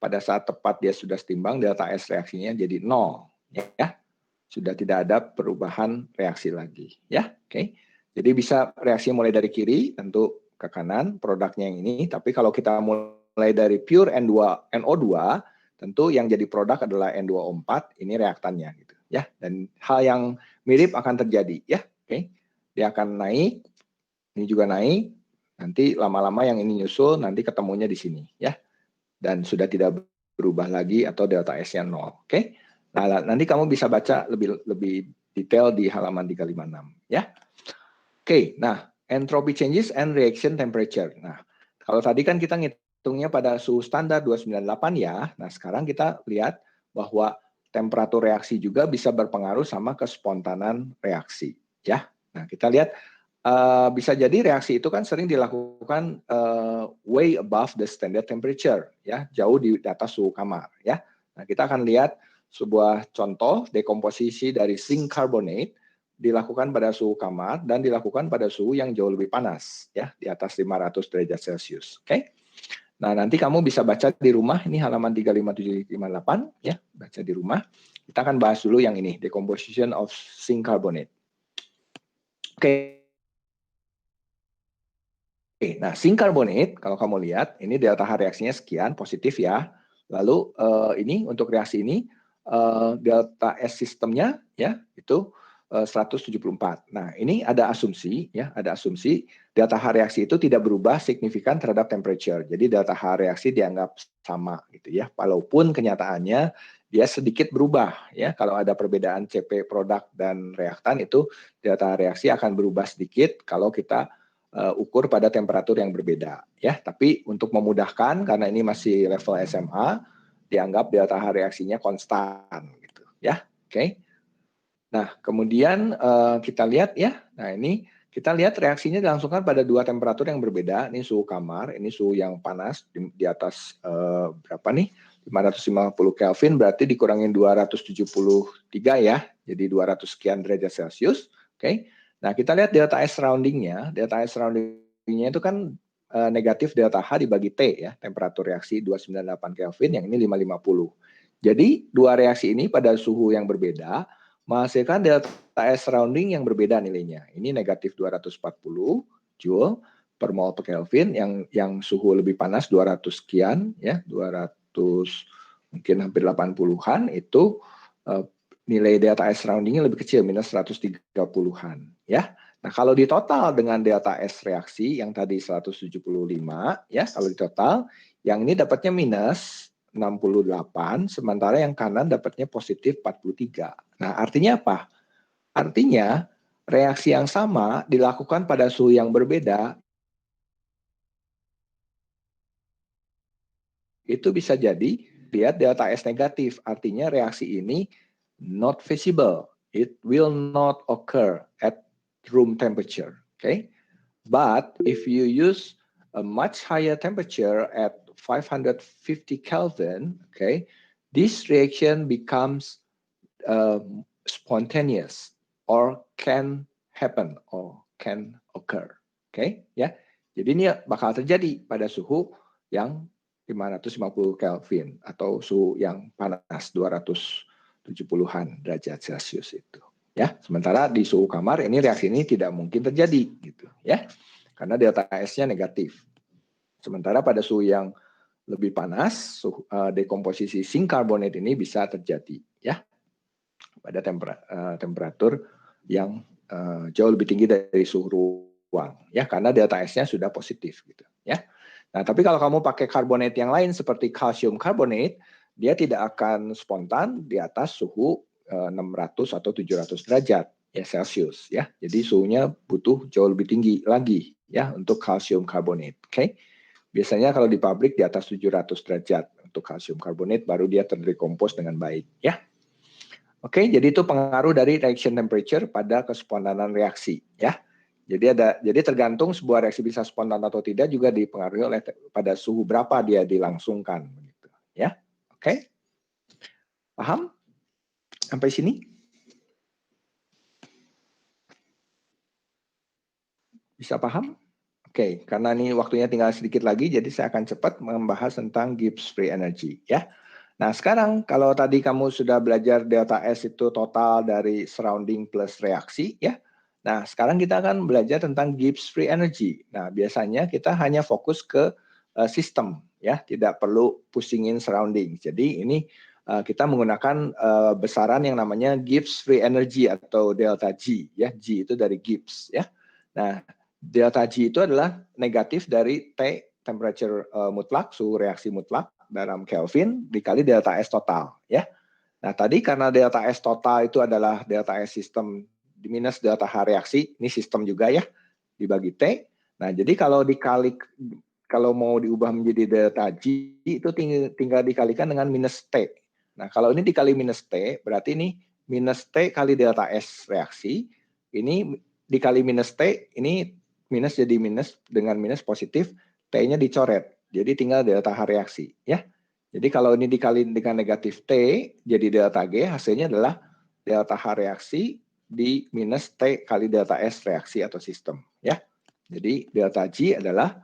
pada saat tepat dia sudah setimbang, delta S reaksinya jadi 0. Ya, sudah tidak ada perubahan reaksi lagi. Ya, oke. Jadi bisa reaksi mulai dari kiri, tentu ke kanan, produknya yang ini. Tapi kalau kita mulai dari pure NO2, tentu yang jadi produk adalah N2O4, ini reaktannya gitu ya. Dan hal yang mirip akan terjadi ya. Oke. Dia akan naik, ini juga naik. Nanti lama-lama yang ini nyusul nanti ketemunya di sini ya. Dan sudah tidak berubah lagi atau delta S-nya 0. Oke. Nah, nanti kamu bisa baca lebih detail di halaman 356 ya. Oke. Nah, entropy changes and reaction temperature. Nah, kalau tadi kan kita ngitungnya pada suhu standar 298 ya. Nah, sekarang kita lihat bahwa temperatur reaksi juga bisa berpengaruh sama kespontanan reaksi ya. Nah, kita lihat bisa jadi reaksi itu kan sering dilakukan way above the standard temperature ya, jauh di atas suhu kamar ya. Nah, kita akan lihat sebuah contoh dekomposisi dari zinc carbonate dilakukan pada suhu kamar dan dilakukan pada suhu yang jauh lebih panas ya, di atas 500 derajat Celcius. Oke. Nah, nanti kamu bisa baca di rumah, ini halaman 35758 ya, baca di rumah. Kita akan bahas dulu yang ini, decomposition of zinc carbonate. Oke. Nah, zinc carbonate, kalau kamu lihat, ini delta H reaksinya sekian, positif ya. Lalu ini untuk reaksi ini, delta S sistemnya ya, itu 174. Nah, ini ada asumsi ya, ada asumsi delta H reaksi itu tidak berubah signifikan terhadap temperature. Jadi delta H reaksi dianggap sama gitu ya. Walaupun kenyataannya dia sedikit berubah ya. Kalau ada perbedaan CP produk dan reaktan itu delta H reaksi akan berubah sedikit kalau kita ukur pada temperatur yang berbeda ya. Tapi untuk memudahkan karena ini masih level SMA, dianggap delta H reaksinya konstan gitu ya. Oke. Nah, kemudian kita lihat ya. Nah, ini kita lihat reaksinya dilangsungkan pada dua temperatur yang berbeda. Ini suhu kamar, ini suhu yang panas di atas berapa nih? 550 Kelvin berarti dikurangin 273 ya. Jadi 200 sekian derajat Celcius. Oke. Nah, kita lihat delta S surrounding-nya. Delta S surrounding-nya itu kan negatif delta H dibagi T ya, temperatur reaksi 298 Kelvin, yang ini 550. Jadi dua reaksi ini pada suhu yang berbeda menghasilkan delta S surrounding yang berbeda nilainya. Ini negatif 240 Joule per mol per Kelvin, yang suhu lebih panas 200 sekian ya, 200 mungkin hampir 80-an itu nilai delta S surroundingnya lebih kecil, minus 130-an ya. Nah, kalau di total dengan delta S reaksi yang tadi 175 ya, kalau di total yang ini dapatnya minus 68, sementara yang kanan dapatnya positif 43. Nah, artinya apa? Artinya reaksi yang sama dilakukan pada suhu yang berbeda, itu bisa jadi lihat delta S negatif, artinya reaksi ini not feasible. It will not occur at room temperature. Okay? But if you use a much higher temperature at 550 Kelvin, okay, this reaction becomes spontaneous or can happen or can occur. Okay, ya. Jadi ini bakal terjadi pada suhu yang 550 Kelvin atau suhu yang panas 270-an derajat Celcius itu. Ya, sementara di suhu kamar ini reaksi ini tidak mungkin terjadi gitu ya. Karena delta S-nya negatif. Sementara pada suhu yang lebih panas, dekomposisi zinc carbonate ini bisa terjadi ya. Pada temperatur yang jauh lebih tinggi dari suhu ruang ya, karena delta S-nya sudah positif gitu ya. Nah, tapi kalau kamu pakai karbonat yang lain seperti kalsium carbonate, dia tidak akan spontan di atas suhu 600 atau 700 derajat ya Celcius ya. Jadi suhunya butuh jauh lebih tinggi lagi ya untuk kalsium carbonate. Oke. Biasanya kalau di pabrik di atas 700 derajat untuk kalsium carbonate baru dia terdekompos dengan baik ya. Oke, jadi itu pengaruh dari reaction temperature pada kespontanan reaksi ya. Jadi tergantung sebuah reaksi bisa spontan atau tidak juga dipengaruhi oleh pada suhu berapa dia dilangsungkan gitu ya. Oke. Paham? Sampai sini? Bisa paham? Oke, karena ini waktunya tinggal sedikit lagi, jadi saya akan cepat membahas tentang Gibbs free energy ya. Nah, sekarang kalau tadi kamu sudah belajar delta S itu total dari surrounding plus reaksi ya. Nah, sekarang kita akan belajar tentang Gibbs free energy. Nah, biasanya kita hanya fokus ke sistem ya, tidak perlu pusingin surrounding. Jadi ini kita menggunakan besaran yang namanya Gibbs free energy atau delta G ya. G itu dari Gibbs ya. Nah, delta G itu adalah negatif dari T temperature mutlak, suhu reaksi mutlak dalam Kelvin dikali delta S total ya. Nah, tadi karena delta S total itu adalah delta S sistem minus delta H reaksi, ini sistem juga ya, dibagi T. Nah, jadi kalau mau diubah menjadi delta G itu tinggal dikalikan dengan minus T. Nah, kalau ini dikali minus T, berarti ini minus T kali delta S reaksi, ini dikali minus T, ini minus jadi minus, dengan minus positif, T-nya dicoret. Jadi tinggal delta H reaksi ya. Jadi kalau ini dikali dengan negatif T, jadi delta G, hasilnya adalah delta H reaksi di minus T kali delta S reaksi atau sistem ya. Jadi delta G adalah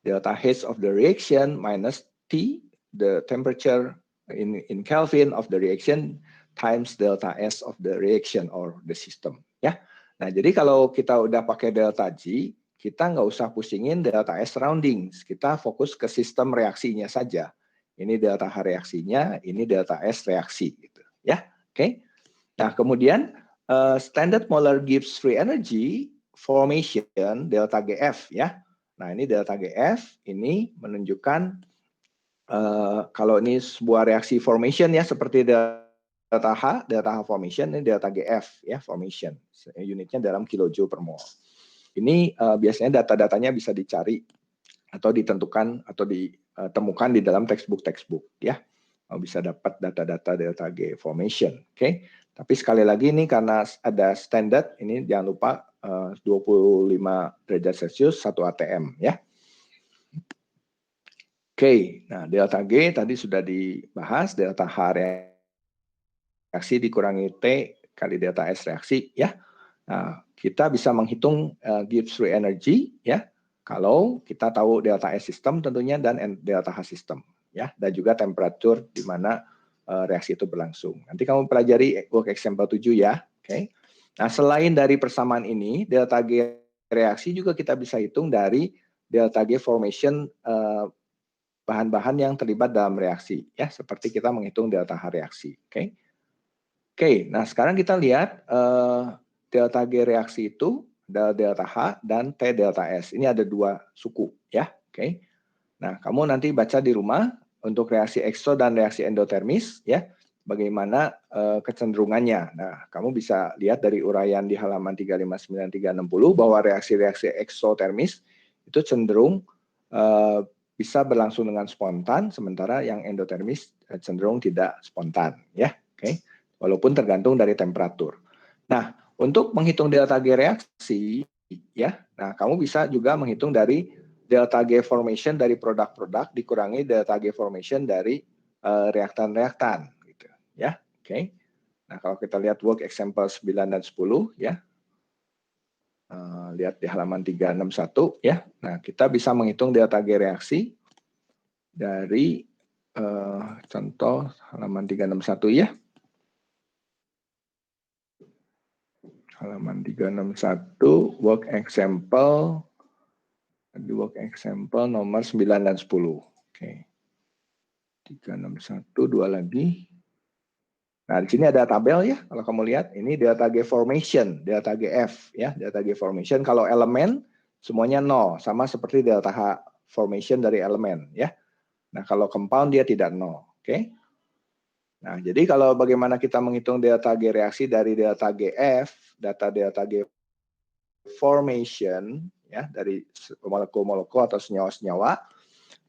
delta H of the reaction minus T, the temperature in Kelvin of the reaction, times delta S of the reaction or the system ya. Nah, jadi kalau kita udah pakai delta G, kita nggak usah pusingin delta S surroundings, kita fokus ke sistem reaksinya saja. Ini delta H reaksinya, ini delta S reaksi gitu ya. Oke. Nah, kemudian standard molar Gibbs free energy formation delta GF ya. Nah, ini delta GF ini menunjukkan kalau ini sebuah reaksi formation ya seperti delta H formation, ini delta GF ya formation. Unitnya dalam kilojoule per mol. Ini biasanya data-datanya bisa dicari atau ditentukan atau ditemukan di dalam textbook ya. Bisa dapat data-data delta G formation. Oke. Tapi sekali lagi ini karena ada standar, ini jangan lupa 25 derajat Celcius 1 atm ya. Oke, nah delta G tadi sudah dibahas, delta H reaksi dikurangi T kali delta S reaksi ya. Nah, kita bisa menghitung Gibbs free energy ya. Kalau kita tahu delta S sistem tentunya dan delta H sistem, ya, dan juga temperatur di mana reaksi itu berlangsung. Nanti kamu pelajari work example 7 ya, oke. Nah, selain dari persamaan ini, delta G reaksi juga kita bisa hitung dari delta G formation bahan-bahan yang terlibat dalam reaksi, ya, seperti kita menghitung delta H reaksi, oke. Oke, nah sekarang kita lihat delta G reaksi itu delta H dan T delta S. Ini ada dua suku, ya. Oke. Nah, kamu nanti baca di rumah untuk reaksi ekso dan reaksi endotermis, ya. Bagaimana kecenderungannya. Nah, kamu bisa lihat dari uraian di halaman 359 360 bahwa reaksi-reaksi eksotermis itu cenderung bisa berlangsung dengan spontan, sementara yang endotermis cenderung tidak spontan, ya. Oke. Walaupun tergantung dari temperatur. Nah, untuk menghitung delta G reaksi, ya, nah kamu bisa juga menghitung dari delta G formation dari produk-produk dikurangi delta G formation dari reaktan-reaktan, gitu, ya, oke. Nah, kalau kita lihat work example 9 dan 10, ya, lihat di halaman 361, ya. Nah, kita bisa menghitung delta G reaksi dari contoh halaman 361, ya. Halaman 361, work example nomor 9 dan 10. Oke. 361, dua lagi. Nah, di sini ada tabel ya, kalau kamu lihat, ini delta G formation, delta GF, ya, delta G formation. Kalau elemen, semuanya 0, sama seperti delta H formation dari elemen, ya. Nah, kalau compound dia tidak 0, oke. Nah, jadi kalau bagaimana kita menghitung delta G reaksi dari delta GF, data delta G formation, ya, dari molekul-molekul atau senyawa-senyawa,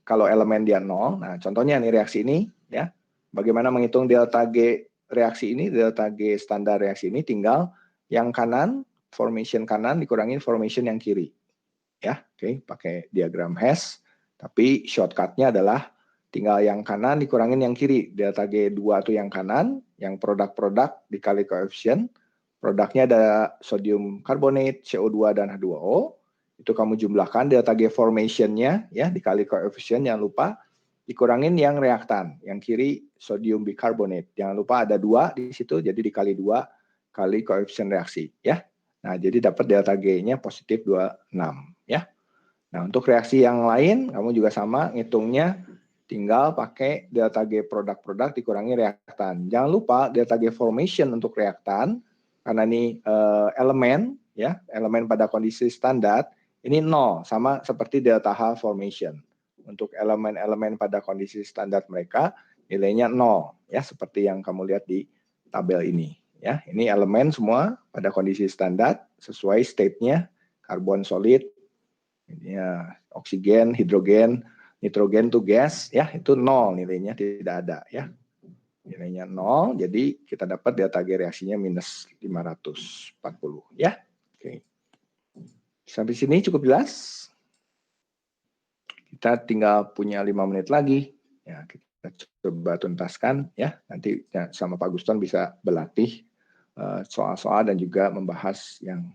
kalau elemen dia 0, nah contohnya nih reaksi ini, ya, bagaimana menghitung delta G reaksi ini, delta G standar reaksi ini, tinggal yang kanan, formation kanan dikurangin formation yang kiri, ya, oke, pakai diagram Hess, tapi shortcutnya adalah tinggal yang kanan dikurangin yang kiri, delta G2 itu yang kanan, yang produk-produk dikali koefisien, produknya ada sodium karbonat, CO2 dan H2O, itu kamu jumlahkan delta G formation-nya, ya, dikali koefisien, jangan lupa dikurangin yang reaktan, yang kiri sodium bikarbonat, jangan lupa ada 2 di situ, jadi dikali 2 kali koefisien reaksi, ya. Nah, jadi dapat delta G-nya positif 26, ya. Nah, untuk reaksi yang lain, kamu juga sama, ngitungnya tinggal pakai delta G produk-produk dikurangi reaktan. Jangan lupa delta G formation untuk reaktan, karena ini elemen, ya, elemen pada kondisi standar, ini 0, sama seperti delta H formation. Untuk elemen-elemen pada kondisi standar mereka, nilainya 0, ya, seperti yang kamu lihat di tabel ini. Ya, ini elemen semua pada kondisi standar, sesuai state-nya, karbon solid, ya, oksigen, hidrogen, nitrogen itu gas, ya, itu 0 nilainya, tidak ada, ya. Nilainya 0, jadi kita dapat delta G reaksinya minus 540, ya. Oke. Sampai sini cukup jelas? Kita tinggal punya 5 menit lagi. Ya, kita coba tuntaskan, ya. Nanti ya, sama Pak Guston bisa berlatih soal-soal dan juga membahas yang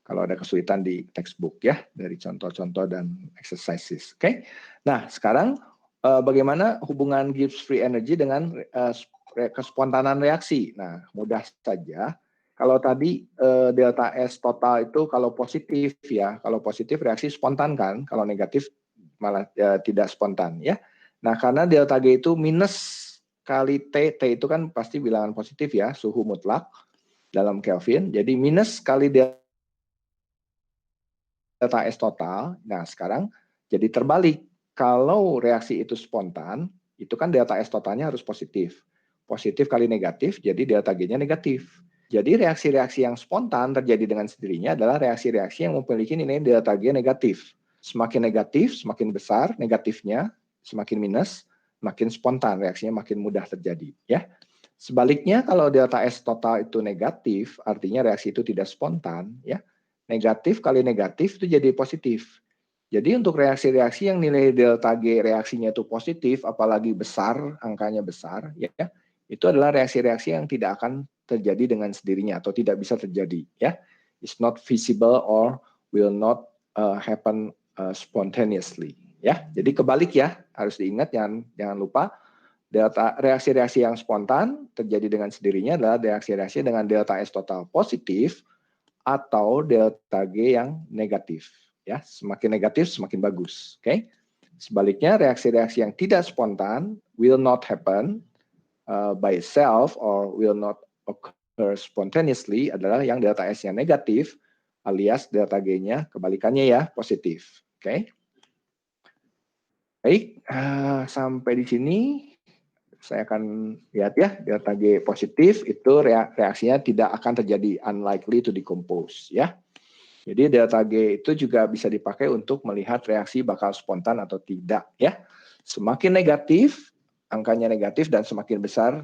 kalau ada kesulitan di textbook, ya, dari contoh-contoh dan exercises. Oke. Nah, sekarang bagaimana hubungan Gibbs free energy dengan kespontanan reaksi? Nah, mudah saja. Kalau tadi delta S total itu kalau positif, ya, kalau positif reaksi spontan kan, kalau negatif malah tidak spontan, ya. Nah, karena delta G itu minus kali T, T itu kan pasti bilangan positif, ya, suhu mutlak dalam Kelvin. Jadi minus kali delta S total. Nah, sekarang jadi terbalik. Kalau reaksi itu spontan, itu kan delta S totalnya harus positif. Positif kali negatif, jadi delta G-nya negatif. Jadi reaksi-reaksi yang spontan terjadi dengan sendirinya adalah reaksi-reaksi yang memiliki nilai delta G negatif. Semakin negatif, semakin besar negatifnya, semakin minus, makin spontan, reaksinya makin mudah terjadi, ya. Sebaliknya kalau delta S total itu negatif, artinya reaksi itu tidak spontan, ya. Negatif kali negatif itu jadi positif. Jadi untuk reaksi-reaksi yang nilai delta G reaksinya itu positif, apalagi besar, angkanya besar, ya, itu adalah reaksi-reaksi yang tidak akan terjadi dengan sendirinya atau tidak bisa terjadi, ya. It's not feasible or will not happen spontaneously. Ya, jadi kebalik ya, harus diingat, jangan lupa reaksi-reaksi yang spontan terjadi dengan sendirinya adalah reaksi-reaksi dengan delta S total positif atau delta G yang negatif. Ya, semakin negatif semakin bagus. Oke. Sebaliknya reaksi-reaksi yang tidak spontan will not happen by itself or will not occur spontaneously adalah yang delta S-nya negatif alias delta G-nya kebalikannya ya, positif. Oke. Baik, sampai di sini saya akan lihat ya, delta G positif itu reaksinya tidak akan terjadi, unlikely to decompose ya. Jadi delta G itu juga bisa dipakai untuk melihat reaksi bakal spontan atau tidak ya. Semakin negatif, angkanya negatif dan semakin besar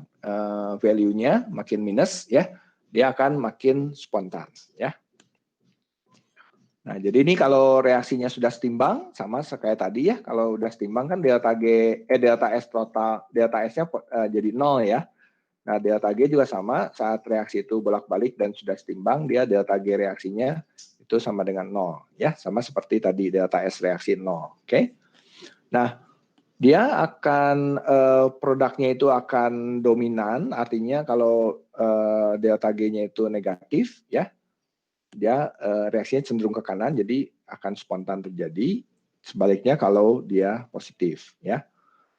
value-nya, makin minus ya, dia akan makin spontan ya. Nah, jadi ini kalau reaksinya sudah setimbang, sama kayak tadi ya, kalau udah setimbang kan delta S total, delta S-nya jadi 0 ya. Nah, delta G juga sama, saat reaksi itu bolak-balik dan sudah setimbang, dia delta G reaksinya itu sama dengan 0 ya, sama seperti tadi delta S reaksi 0. Oke. Nah, dia akan produknya itu akan dominan, artinya kalau delta G-nya itu negatif ya, dia reaksinya cenderung ke kanan, jadi akan spontan terjadi. Sebaliknya kalau dia positif ya.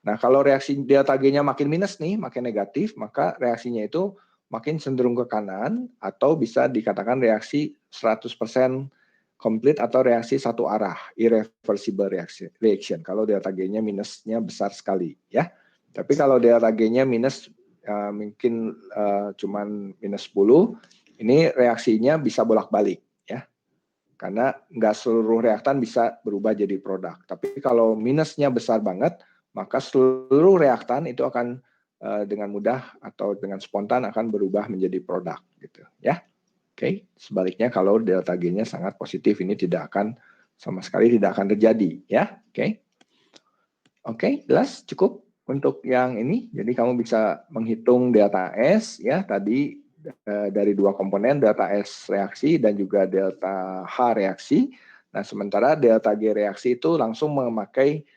Nah, kalau reaksi delta G-nya makin minus nih, makin negatif, maka reaksinya itu makin cenderung ke kanan atau bisa dikatakan reaksi 100% complete atau reaksi satu arah, irreversible reaction. Kalau delta G-nya minusnya besar sekali ya. Tapi kalau delta G-nya minus mungkin cuman minus 10, ini reaksinya bisa bolak-balik ya. Karena nggak seluruh reaktan bisa berubah jadi produk. Tapi kalau minusnya besar banget, maka seluruh reaktan itu akan dengan mudah atau dengan spontan akan berubah menjadi produk gitu ya. Oke, sebaliknya kalau delta G-nya sangat positif, ini tidak akan sama sekali tidak akan terjadi ya. Oke, jelas cukup untuk yang ini. Jadi kamu bisa menghitung delta S ya tadi dari dua komponen, delta S reaksi dan juga delta H reaksi. Nah, sementara delta G reaksi itu langsung memakai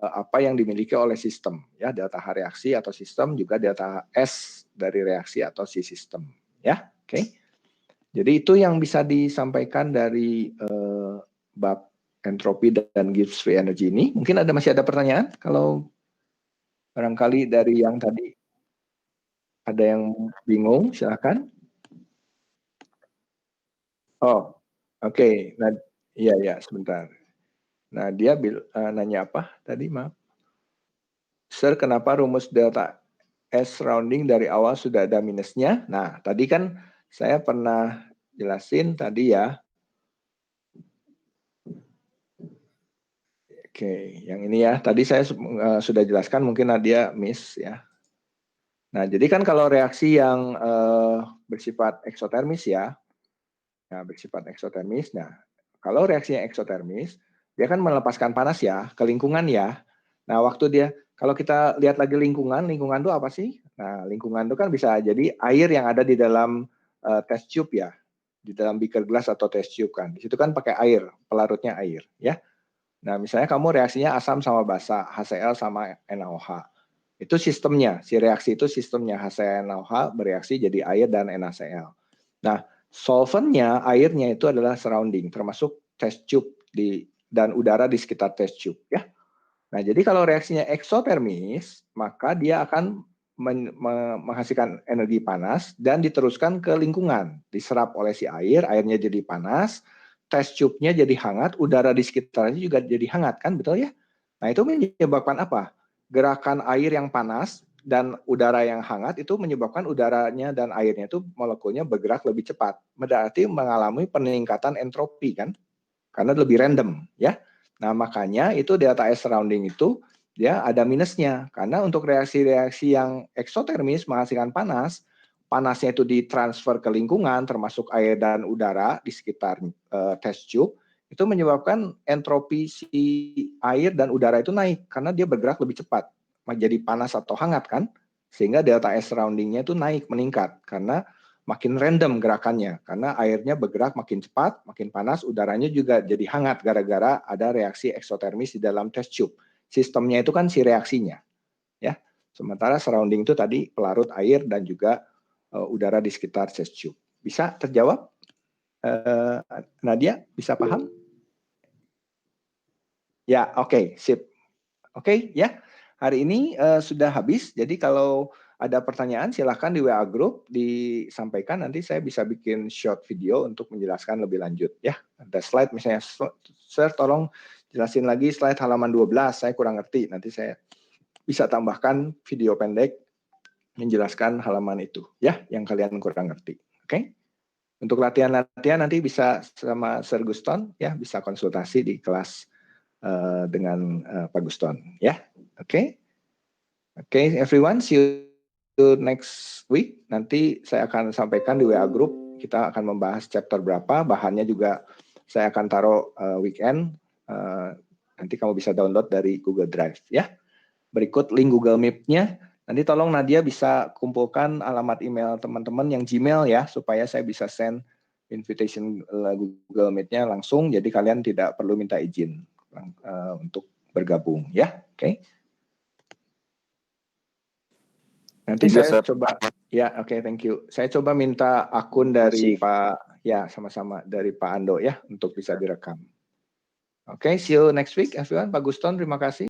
apa yang dimiliki oleh sistem ya, delta H reaksi atau sistem, juga delta S dari reaksi atau si sistem ya. Oke. Jadi itu yang bisa disampaikan dari bab entropi dan Gibbs free energy ini. Mungkin masih ada pertanyaan? Kalau barangkali dari yang tadi ada yang bingung, silakan. Oh, oke. Nah, iya, sebentar. Nah, dia nanya apa tadi, maaf? Sir, kenapa rumus delta S rounding dari awal sudah ada minusnya? Nah, tadi kan saya pernah jelasin tadi ya. Oke, yang ini ya. Tadi saya sudah jelaskan, mungkin Nadia miss ya. Nah, jadi kan kalau reaksi yang bersifat eksotermis ya, bersifat eksotermis. Nah, kalau reaksinya eksotermis, dia kan melepaskan panas ya ke lingkungan ya. Nah, kalau kita lihat lagi lingkungan itu apa sih? Nah, lingkungan itu kan bisa jadi air yang ada di dalam test tube ya, di dalam beaker glass atau test tube kan. Di situ kan pakai air, pelarutnya air ya. Nah, misalnya kamu reaksinya asam sama basa, HCl sama NaOH. Itu sistemnya, si reaksi itu sistemnya HCl-NaOH bereaksi jadi air dan NaCl. Nah, solventnya, airnya itu adalah surrounding, termasuk test tube dan udara di sekitar test tube ya. Nah, jadi kalau reaksinya eksotermis, maka dia akan menghasilkan energi panas dan diteruskan ke lingkungan, diserap oleh si air, airnya jadi panas, test tube-nya jadi hangat, udara di sekitarnya juga jadi hangat kan, betul ya? Nah, itu menyebabkan apa? Gerakan air yang panas dan udara yang hangat itu menyebabkan udaranya dan airnya itu molekulnya bergerak lebih cepat. Berarti mengalami peningkatan entropi kan? Karena lebih random ya. Nah, makanya itu delta S surrounding itu dia ada minusnya. Karena untuk reaksi-reaksi yang eksotermis menghasilkan panas, panasnya itu ditransfer ke lingkungan termasuk air dan udara di sekitar test tube, itu menyebabkan entropi si air dan udara itu naik karena dia bergerak lebih cepat, menjadi panas atau hangat kan, sehingga delta S surroundingnya itu naik, meningkat karena makin random gerakannya karena airnya bergerak makin cepat, makin panas, udaranya juga jadi hangat gara-gara ada reaksi eksotermis di dalam test tube. Sistemnya itu kan si reaksinya, ya. Sementara surrounding itu tadi pelarut air dan juga udara di sekitar test tube. Bisa terjawab? Nadia, bisa paham? Ya, oke, sip. Oke, ya. Hari ini sudah habis. Jadi kalau ada pertanyaan silahkan di WA group disampaikan. Nanti saya bisa bikin short video untuk menjelaskan lebih lanjut. Ya, ada slide misalnya, Sir tolong jelasin lagi slide halaman 12. Saya kurang ngerti. Nanti saya bisa tambahkan video pendek menjelaskan halaman itu. Ya, yang kalian kurang ngerti. Oke. Untuk latihan-latihan nanti bisa sama Sir Guston. Ya, bisa konsultasi di kelas dengan Pak Guston. Ya, oke. Oke, everyone, see you next week. Nanti saya akan sampaikan di WA group. Kita akan membahas chapter berapa. Bahannya juga saya akan taruh weekend. Nanti kamu bisa download dari Google Drive. Ya. Berikut link Google Meet-nya. Nanti tolong Nadia bisa kumpulkan alamat email teman-teman yang Gmail ya, supaya saya bisa send invitation Google Meet-nya langsung. Jadi kalian tidak perlu minta izin untuk bergabung ya. Oke. Nanti saya coba, ya oke, thank you. Saya coba minta akun dari Pak, ya sama-sama dari Pak Ando ya, untuk bisa direkam. Oke, see you next week everyone. Pak Guston, terima kasih.